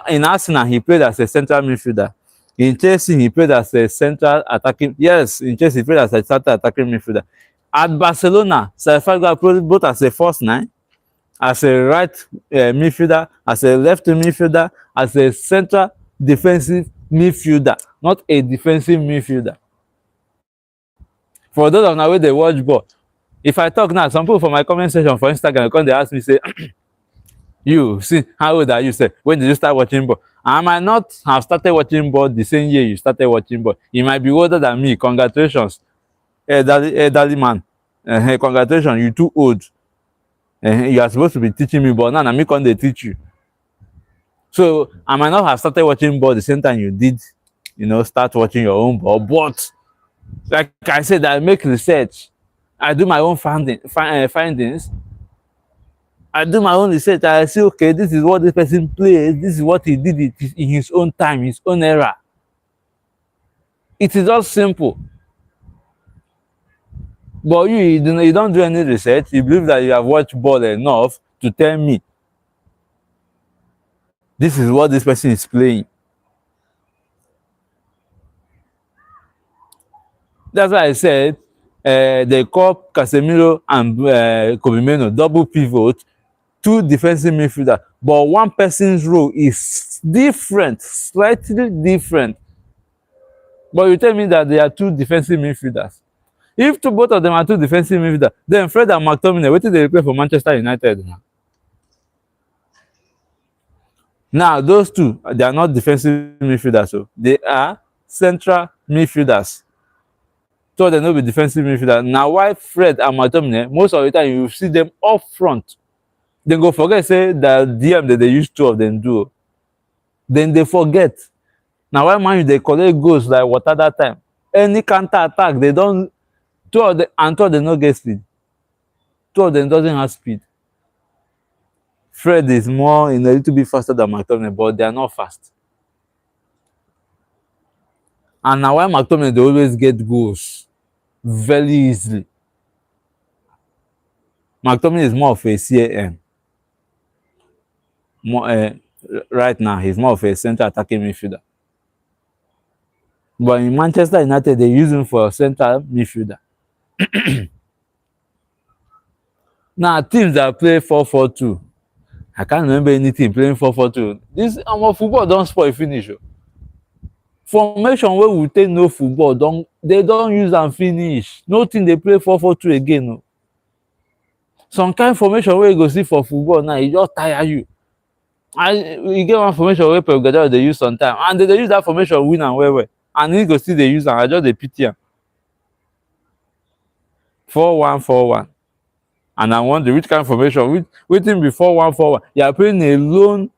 S1: in Arsenal he played as a central midfielder. In Chelsea he played as a central attacking. Yes, in Chelsea he played as a central attacking midfielder. At Barcelona, Cesc Fabregas played both as a false nine, as a right midfielder, as a left midfielder, as a central defensive midfielder, not a defensive midfielder. For those of now where they watch ball, if I talk now, some people from my comment section for Instagram come they ask me, say, you see, how old are you? Say, when did you start watching ball? I might not have started watching ball the same year you started watching ball. You might be older than me. Congratulations, elderly man. Congratulations, you too old. You are supposed to be teaching me, but now I'm going to teach you. So I might not have started watching ball the same time you did, start watching your own ball. But like I said, I make research. I do my own findings. I do my own research. I say, okay, this is what this person plays. This is what he did in his own time, his own era. It is just simple. But you don't do any research. You believe that you have watched ball enough to tell me this is what this person is playing. That's why I said they call Casemiro and Kobe Mainoo double pivot, two defensive midfielders. But one person's role is different, slightly different. But you tell me that they are two defensive midfielders. If both of them are two defensive midfielders, then Fred and McTominay, what did they play for Manchester United now? Now, those two, they are not defensive midfielders, so they are central midfielders. So they will be defensive midfielders. Now, why Fred and McTominay, most of the time you see them up front. Then go forget, say, the DM that they used two of them do. Then they forget. Now, why man they collect goals like water that time? Any counter attack, they don't. Two of them don't get speed. Two of them doesn't have speed. Fred is more a little bit faster than McTominay, but they are not fast. And now why McTominay they always get goals very easily. McTominay is more of a CAM. Right now, he's more of a central attacking midfielder. But in Manchester United, they use him for a central midfielder. Now, teams that play 4-4-2, I can't remember any team playing 4-4-2. This football don't spoil finish. Formation where we take no football, they don't use and finish. No team they play 4-4-2 again. No. Some kind of formation where you go see for football now, it just tire you. You get one formation where Pep Guardiola they use sometimes, and they use that formation win and well. And you go see they use and I just the pity. 4-1-4-1. And I wonder which kind of formation, waiting before 1-4-1. You are playing a lone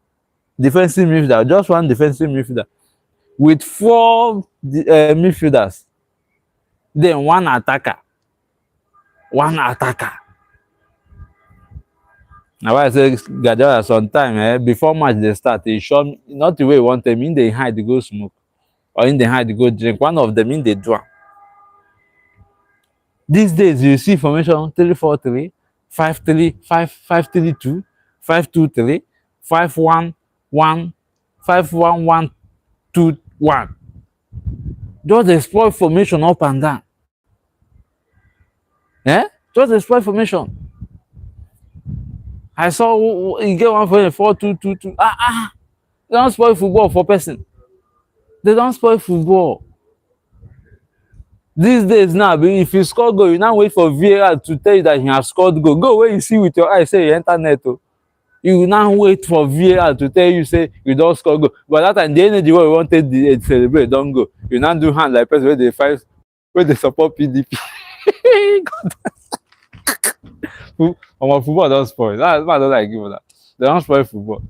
S1: defensive midfielder, just one defensive midfielder, with four midfielders, then one attacker. Now why I say Guardiola sometime before match they start, they show me not the way you want them, in they hide to go smoke, or in they hide to go drink. One of them in they do. These days you see formation 3-4-3, 5-3, 5-5-3-2, 5-2-3, 5-1-1, 5-1-1-2-1. Just exploit formation up and down. Just exploit formation. I saw you get one for 4-2-2-2. They don't spoil football for person. They don't spoil football. These days now, if you score goal, you now wait for VAR to tell you that he has scored goal. Go where you see with your eyes, say you enter net. You now wait for VAR to tell you, say you don't score goal. But that time, the energy where you wanted to celebrate, don't go. You now do hand like person where they fight, where they support PDP. My football don't spoil. That's why I don't like give that. They don't spoil football.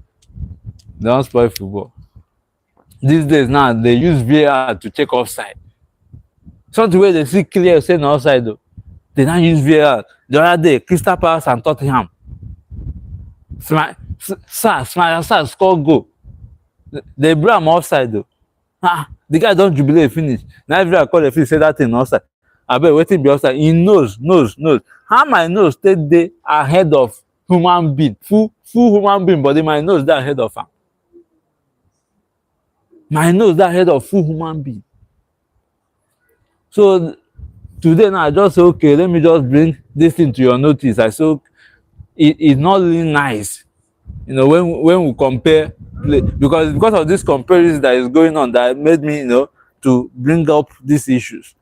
S1: They don't spoil football. These days now, they use VAR to check offside. Something where they see clear saying outside though. They now use VAR. The other day, Crystal Palace and Tottenham. Sir score goal. They bring him offside though. The guy don't jubilate finish. Now every I call the field say that thing outside. I bet waiting be outside. He knows. How my nose stay there ahead of human being, full human being, but my nose that ahead of him. My nose that ahead of full human being. So today now I just say, okay, let me just bring this thing to your notice. I say it's not really nice, when we compare play, because of this comparison that is going on that made me, to bring up these issues.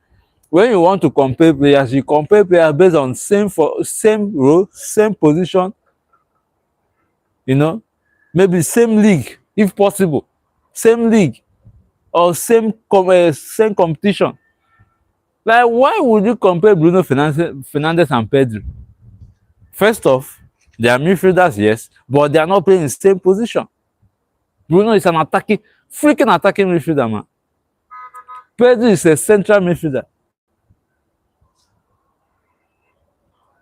S1: When you want to compare players, you compare players based on same role, same position, maybe same league if possible, same league or same competition. Like, why would you compare Bruno Fernandes and Pedro? First off, they are midfielders, yes, but they are not playing in the same position. Bruno is an freaking attacking midfielder, man. Pedro is a central midfielder.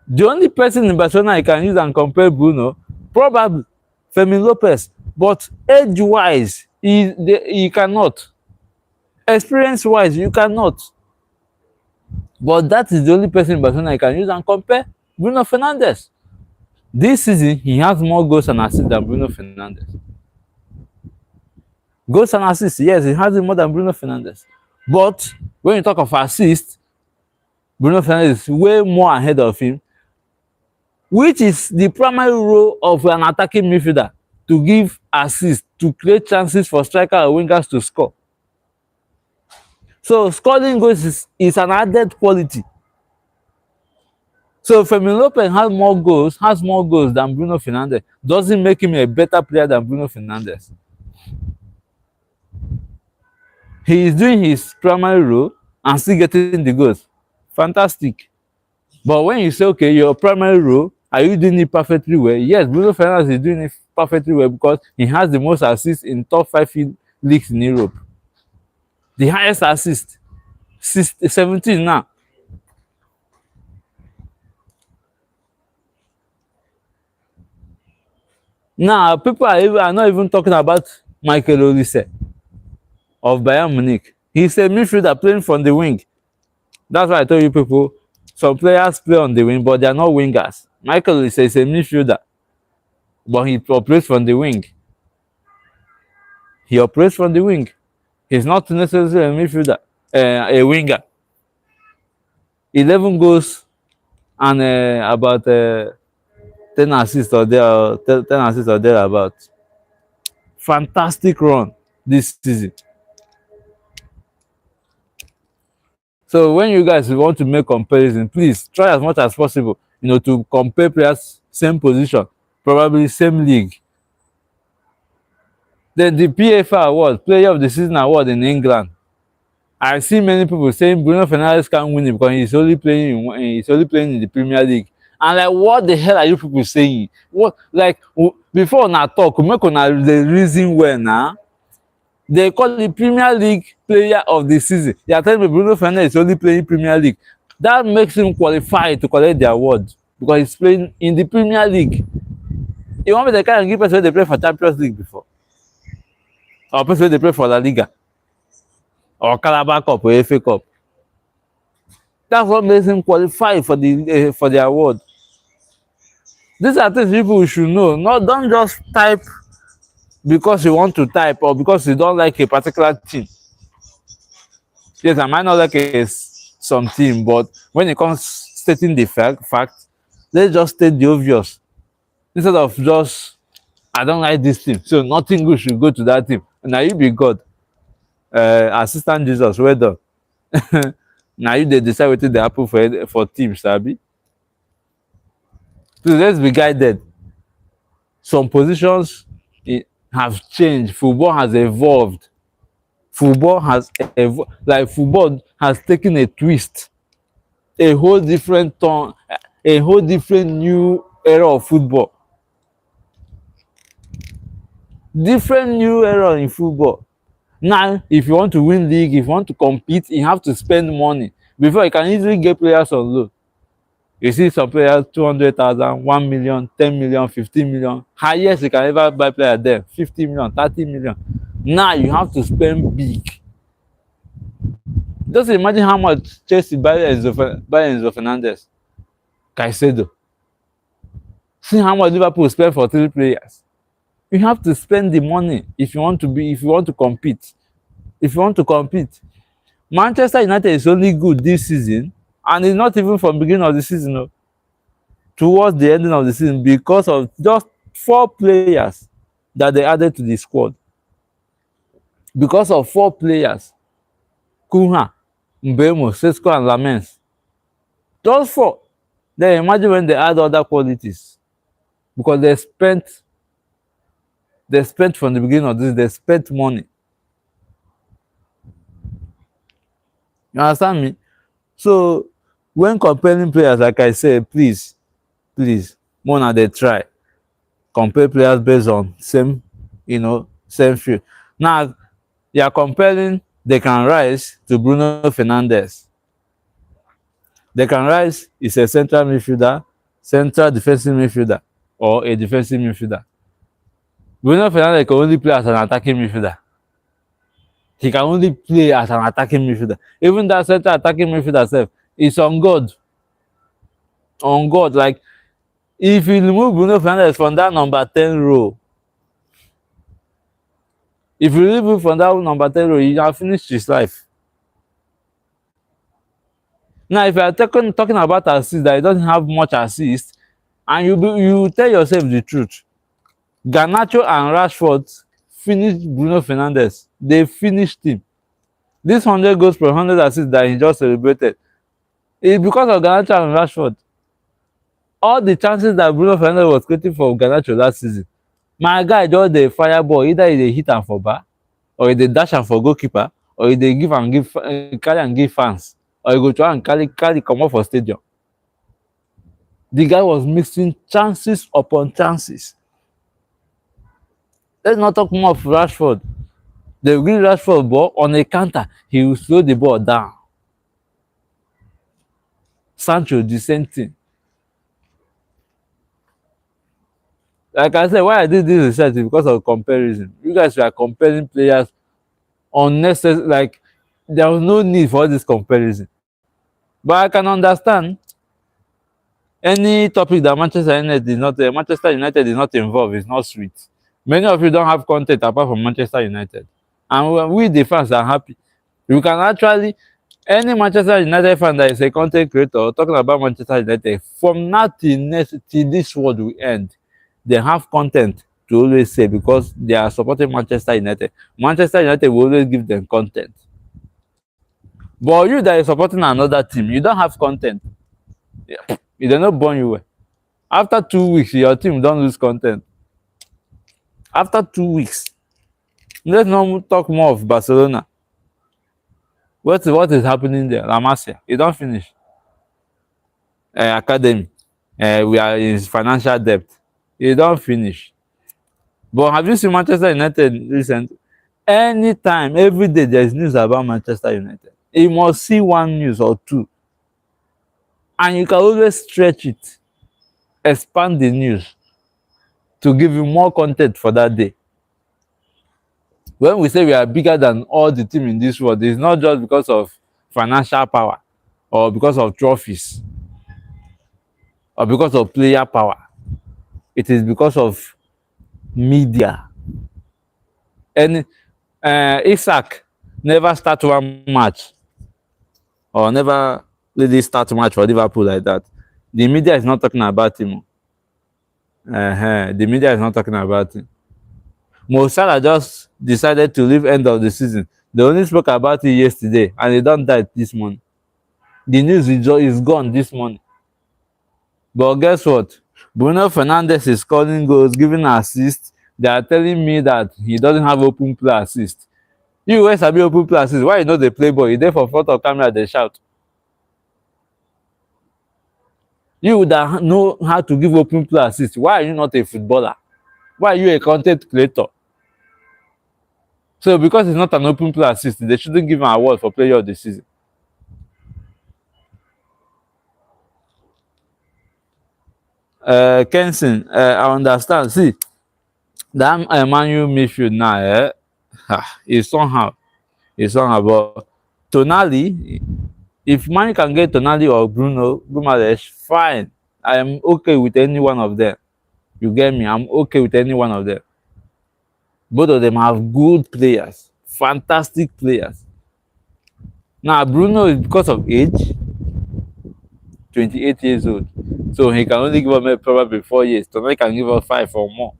S1: The only person in Barcelona I can use and compare Bruno, probably Fermin Lopez, but age-wise, he cannot. Experience-wise, you cannot. But that is the only person in Barcelona I can use and compare Bruno Fernandes. This season, he has more goals and assists than Bruno Fernandes. Goals and assists, yes, he has more than Bruno Fernandes. But when you talk of assists, Bruno Fernandes is way more ahead of him, which is the primary role of an attacking midfielder, to give assists, to create chances for striker or wingers to score. So scoring goals is an added quality. So Fermin Lopez has more goals than Bruno Fernandes. Doesn't make him a better player than Bruno Fernandes. He is doing his primary role and still getting the goals. Fantastic. But when you say, okay, your primary role, are you doing it perfectly well? Yes, Bruno Fernandes is doing it perfectly well because he has the most assists in top 5 leagues in Europe. The highest assist, 17 now. Now, people are not even talking about Michael Olise of Bayern Munich. He's a midfielder playing from the wing. That's why I told you people, some players play on the wing, but they are not wingers. Michael Olise is a midfielder, but he operates from the wing. He operates from the wing. He's not necessarily a midfielder, a winger. 11 goals and about 10 assists or thereabout. Fantastic run this season. So when you guys want to make comparison, please try as much as possible, to compare players same position, probably same league. Then the PFA award, Player of the Season award in England. I see many people saying Bruno Fernandes can't win it because he's only playing in the Premier League. And like, what the hell are you people saying? What, like, before na talk, make una the reason well now. They call the Premier League Player of the Season. They are telling me Bruno Fernandes is only playing Premier League. That makes him qualified to collect the award because he's playing in the Premier League. You want me to kind of give person they play for Champions League before? Or person they play for La Liga? Or Carabao Cup or FA Cup? That's what makes him qualify for the award. These are things people should know. Not don't just type because you want to type or because you don't like a particular team. Yes, I might not like some team, but when it comes stating the fact, let's just state the obvious instead of just I don't like this team, so nothing good should go to that team. Now you be God, assistant Jesus, well done. Now you they decide what they happen for teams, sabi. So let's be guided. Some positions have changed. Football has evolved. Like football has taken a twist, a whole different turn, a whole different new era of football. Different new era in football. Now, if you want to win league, if you want to compete, you have to spend money. Before you can easily get players on loan. You see some players 200,000, 1 million, 10 million, 15 million. Highest you can ever buy player there, 50 million, 30 million. Now you have to spend big. Just imagine how much Chelsea buy Enzo Fernandez, Caicedo. See how much Liverpool spend for 3 players. You have to spend the money if you want to compete. If you want to compete. Manchester United is only good this season, and it's not even from beginning of the season, no. Towards the ending of the season, because of just 4 players that they added to the squad. Because of 4 players, Cunha, Mbeumo, Sesko, and Lamens. Those 4. Then imagine when they add other qualities. Because they spent from the beginning of this, they spent money. You understand me? So when comparing players, like I said, please, more they try. Compare players based on same field. Now you are comparing Declan Rice to Bruno Fernandes. Declan Rice is a central midfielder, central defensive midfielder, or a defensive midfielder. Bruno Fernandes can only play as an attacking midfielder. He can only play as an attacking midfielder. Even that central attacking midfielder self is on God. On God. Like, if you remove Bruno Fernandes from that number 10 row, if you remove him from that number 10 row, you have finished his life. Now, if you are talking about assist, that he doesn't have much assist, and you tell yourself the truth, Garnacho and Rashford finished Bruno Fernandes. They finished him. This 100 goals per 100 assists that he just celebrated is because of Garnacho and Rashford. All the chances that Bruno Fernandes was creating for Garnacho last season, my guy just dey fire ball, either he dey hit am for bar, or he dey dash am for goalkeeper, or he dey carry and give fans, or he go try and carry comot for stadium. The guy was missing chances upon chances. Let's not talk more of Rashford. They will give Rashford ball on a counter, he will slow the ball down. Sancho, the same thing. Like I said, why I did this research is because of comparison. You guys were comparing players unnecessary, like there was no need for this comparison. But I can understand any topic that Manchester United is not involved is not sweet. Many of you don't have content apart from Manchester United, and we the fans are happy. You can actually, any Manchester United fan that is a content creator talking about Manchester United, from now till this world will end, they have content to always say because they are supporting Manchester United. Manchester United will always give them content. But you that is supporting another team, you don't have content. Yeah. You don't know born you well. After 2 weeks, your team don't lose content. After 2 weeks. Let's not talk more of Barcelona. What is happening there? La Masia, you don't finish. Academy. We are in financial debt. You don't finish. But have you seen Manchester United recently? Anytime, every day, there is news about Manchester United. You must see one news or two. And you can always stretch it. Expand the news to give you more content for that day. When we say we are bigger than all the team in this world, it's not just because of financial power or because of trophies, or because of player power. It is because of media. And Isaac never start one match, or never really start match for Liverpool like that. The media is not talking about him. The media is not talking about him. Mo Salah just decided to leave end of the season. They only spoke about it yesterday, and he don't die this morning. The news is gone this morning. But guess what? Bruno Fernandes is scoring goals, giving assists. They are telling me that he doesn't have open play assist. You always have open play assist. Why you know the playboy? You there for front of camera, they shout. You would know how to give open play assist. Why are you not a footballer? Why are you a content creator? So because it's not an open play assist, they shouldn't give him an award for player of the season. Kenson, I understand. See, that Man U midfield now, is somehow. But Tonali, if Man U can get Tonali or Bruno Guimaraes, fine. I am okay with any one of them. You get me? I'm okay with any one of them. Both of them have good players, fantastic players. Now, Bruno is because of age, 28 years old. So he can only give up probably 4 years. Tonali can give up 5 or more.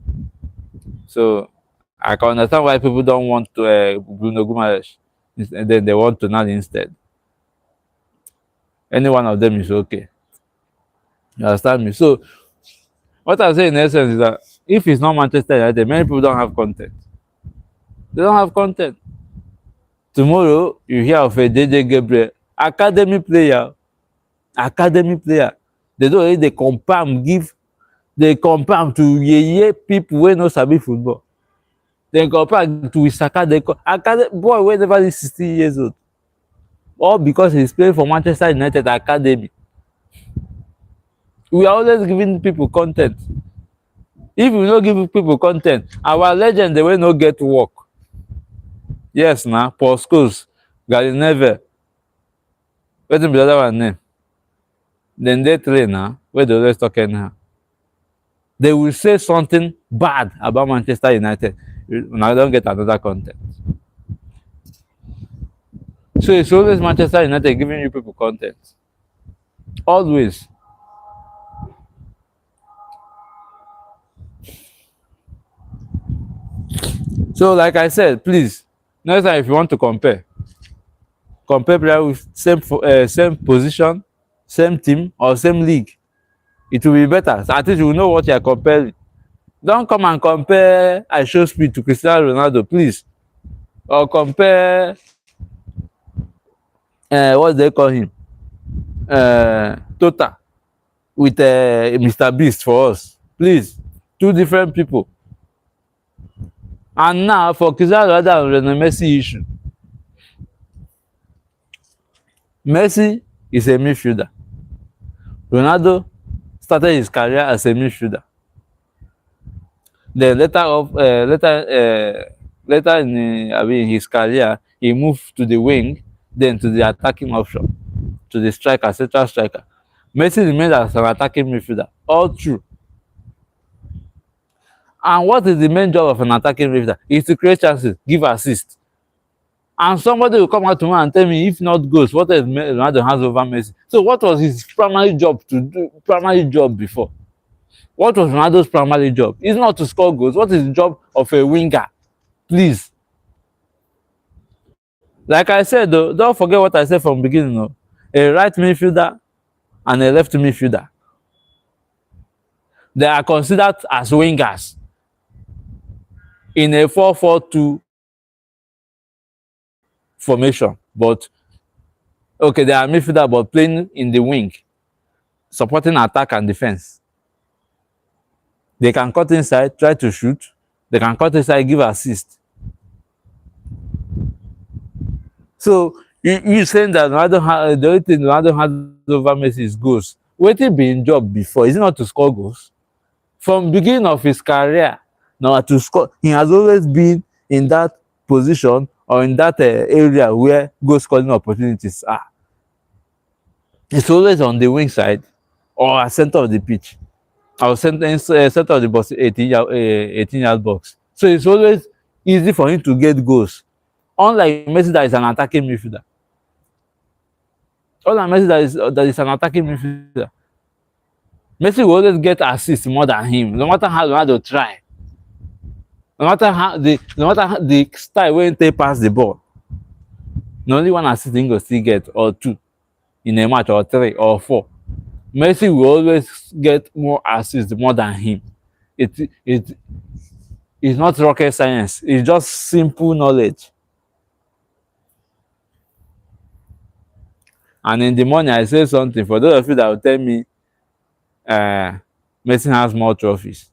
S1: So I can understand why people don't want Bruno Guimaraes, and then they want Tonali instead. Any one of them is okay. You understand me? So what I'm saying in essence is that if it's not Manchester United, many people don't have content. They don't have content. Tomorrow you hear of a JJ Gabriel, academy player. They don't really they compare to people who no sabi football. They compare to Isaka, academy boy wey never reach 60 years old. All because he's playing for Manchester United academy. We are always giving people content. If we no give people content, our legend they will not get work. Yes, na Paul Scholes, Gary Neville. Wetin be the other one name? Then they train now. Where the rest talking now? They will say something bad about Manchester United. Now don't get another content. So it's always Manchester United giving you people content. Always. So like I said, please, next time if you want to compare player with same position, same team, or same league, it will be better. So at least you will know what you are comparing. Don't come and compare I show speed to Cristiano Ronaldo, please. Or compare what they call him? Tota with Mr. Beast for us. Please. Two different people. And now for Cristiano Ronaldo and the Messi issue. Messi is a midfielder. Ronaldo started his career as a midfielder. Then later in his career, he moved to the wing, then to the attacking option, to the striker, central striker. Messi remained as an attacking midfielder all through. And what is the main job of an attacking midfielder? Is to create chances, give assists. And somebody will come out to me and tell me, if not goals, what else Ronaldo has over Messi? So what was his primary job before? What was Ronaldo's primary job? It's not to score goals. What is the job of a winger? Please. Like I said, though, don't forget what I said from the beginning. Though. A right midfielder and a left midfielder. They are considered as wingers in a 4-4-2 formation. But, okay, they are midfielder but playing in the wing, supporting attack and defense. They can cut inside, try to shoot. They can cut inside, give assist. So you saying that the only thing Ronaldo has over Messi is goals. Wetin be im job before? Is it not to score goals? From beginning of his career, now to score, he has always been in that position or in that area where goal scoring opportunities are. He's always on the wing side or at center of the pitch. Or center of the box, 18-yard box. So it's always easy for him to get goals. Unlike Messi, that is an attacking midfielder. Unlike Messi, that is an attacking midfielder. Messi will always get assists more than him, no matter how Ronaldo try. No matter how the style when they pass the ball. No only one assist he go still get, or two in a match, or three or four. Messi will always get more assists more than him. It's not rocket science. It's just simple knowledge. And in the morning, I say something for those of you that will tell me Messi has more trophies.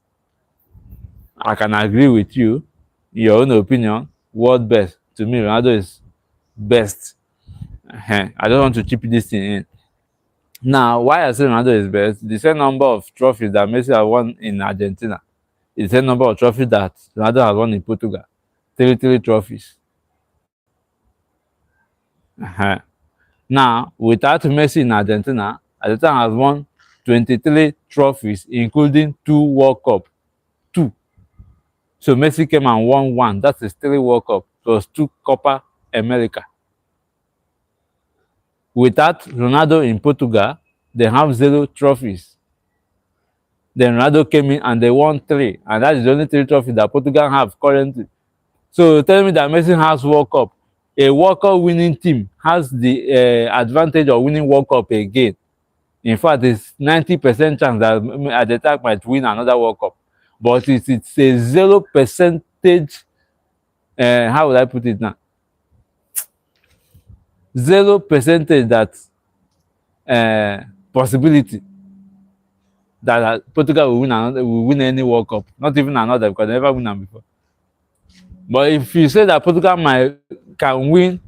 S1: I can agree with you. In your own opinion, world best. To me, Ronaldo is best. I don't want to chip this thing in. Now, why I say Ronaldo is best, the same number of trophies that Messi has won in Argentina is the same number of trophies that Ronaldo has won in Portugal. 33 trophies. Now, without Messi in Argentina, Argentina has won 23 trophies, including 2 World Cup. 2. So Messi came and won 1. That is 3 World Cup plus 2 Copa America. Without Ronaldo in Portugal, they have 0 trophies. Then Ronaldo came in and they won 3. And that is the only 3 trophies that Portugal have currently. So tell me that Messi has World Cup. A World Cup winning team has the advantage of winning World Cup again. In fact, it's 90% chance that Argentina might win another World Cup. But it's a 0%, how would I put it now? 0% that possibility that Portugal will win any World Cup. Not even another, because they never won them before. But if you say that Portugal can win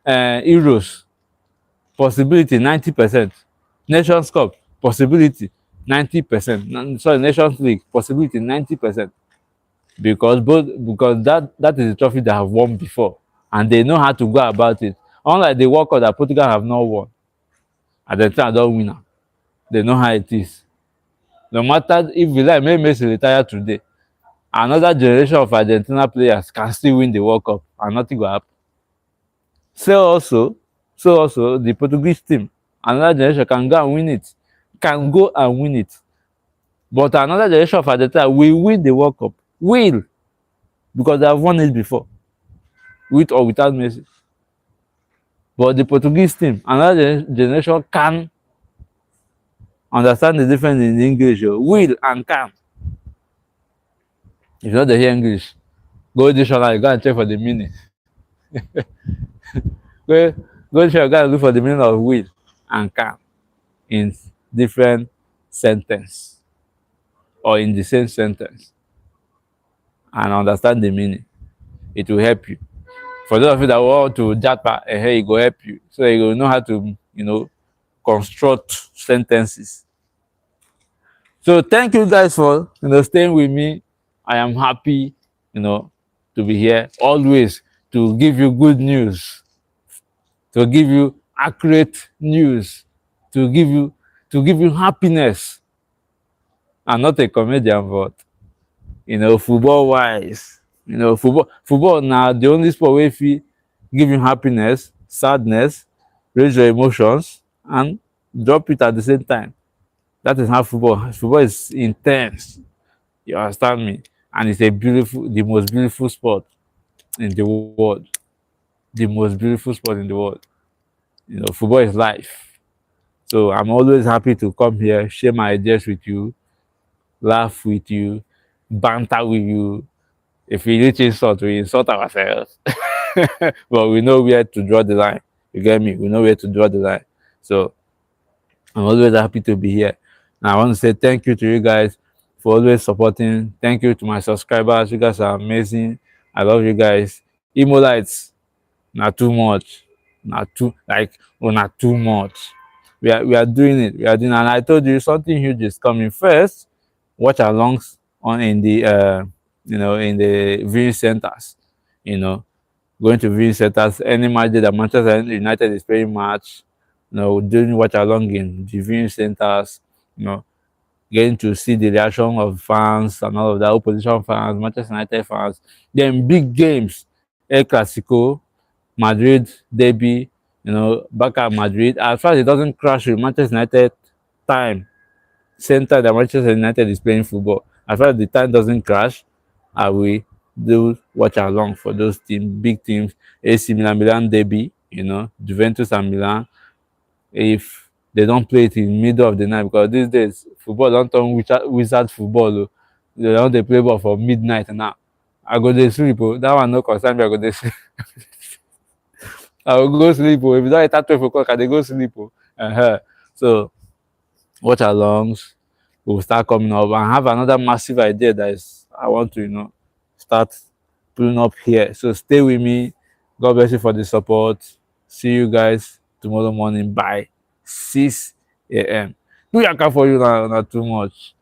S1: Euros, possibility 90%. Nations Cup, possibility 90%. Sorry, Nations League, possibility 90%. Because that is a trophy they have won before, and they know how to go about it. Unlike the World Cup that Portugal have not won, at the time don't win. They know how it is. No matter if we like make Messi retire today, another generation of Argentina players can still win the World Cup and nothing will happen. So also the Portuguese team, another generation can go and win it. But another generation of Argentina will win the World Cup. Will. Because they have won it before. With or without Messi. But the Portuguese team, another generation can understand the difference in English. Will and can. If you don't hear English, go dictionary, go and check for the meaning. go dictionary, go and look for the meaning of will and can in different sentence or in the same sentence, and understand the meaning. It will help you. For those of you that want to japa, it will help you. So you will know how to, construct sentences. So thank you guys for staying with me. I am happy, to be here always to give you good news, to give you accurate news, to give you happiness. I'm not a comedian, but football wise, football now the only sport where if you give you happiness, sadness, raise your emotions, and drop it at the same time. That is how football is intense. You understand me? And it's the most beautiful sport in the world. The most beautiful sport in the world. Football is life. So I'm always happy to come here, share my ideas with you, laugh with you, banter with you. If we reach insult, we insult ourselves. But we know where to draw the line. You get me? We know where to draw the line. So I'm always happy to be here. And I want to say thank you to you guys for always supporting. Thank you to my subscribers. You guys are amazing. I love you guys. Emolites, not too much. Not too much. We are doing it. And I told you something huge is coming. First, watch alongs in the in the viewing centers. Going to viewing centers. Any match that Manchester United is playing match, doing watch along in the viewing centers, you know, getting to see the reaction of fans and all of that, opposition fans, Manchester United fans. Then big games, El Clasico, Madrid derby, back at Madrid. As far as it doesn't crash with Manchester United time, same time that Manchester United is playing football. As far as the time doesn't crash, I will do watch along for those big teams. AC Milan, Milan derby, Juventus and Milan. If they don't play it in middle of the night, because these days football don't turn wizard football. Oh. They don't they play ball for midnight now. I go to sleep. Oh. That one no concern me. I go to sleep. I will go sleep. Oh. If you don't enter 12 o'clock, I dey go sleep. Oh. So watch alongs will start coming up. I have another massive idea that is I want to start pulling up here. So stay with me. God bless you for the support. See you guys tomorrow morning by 6 a.m. Do your for you now, not too much.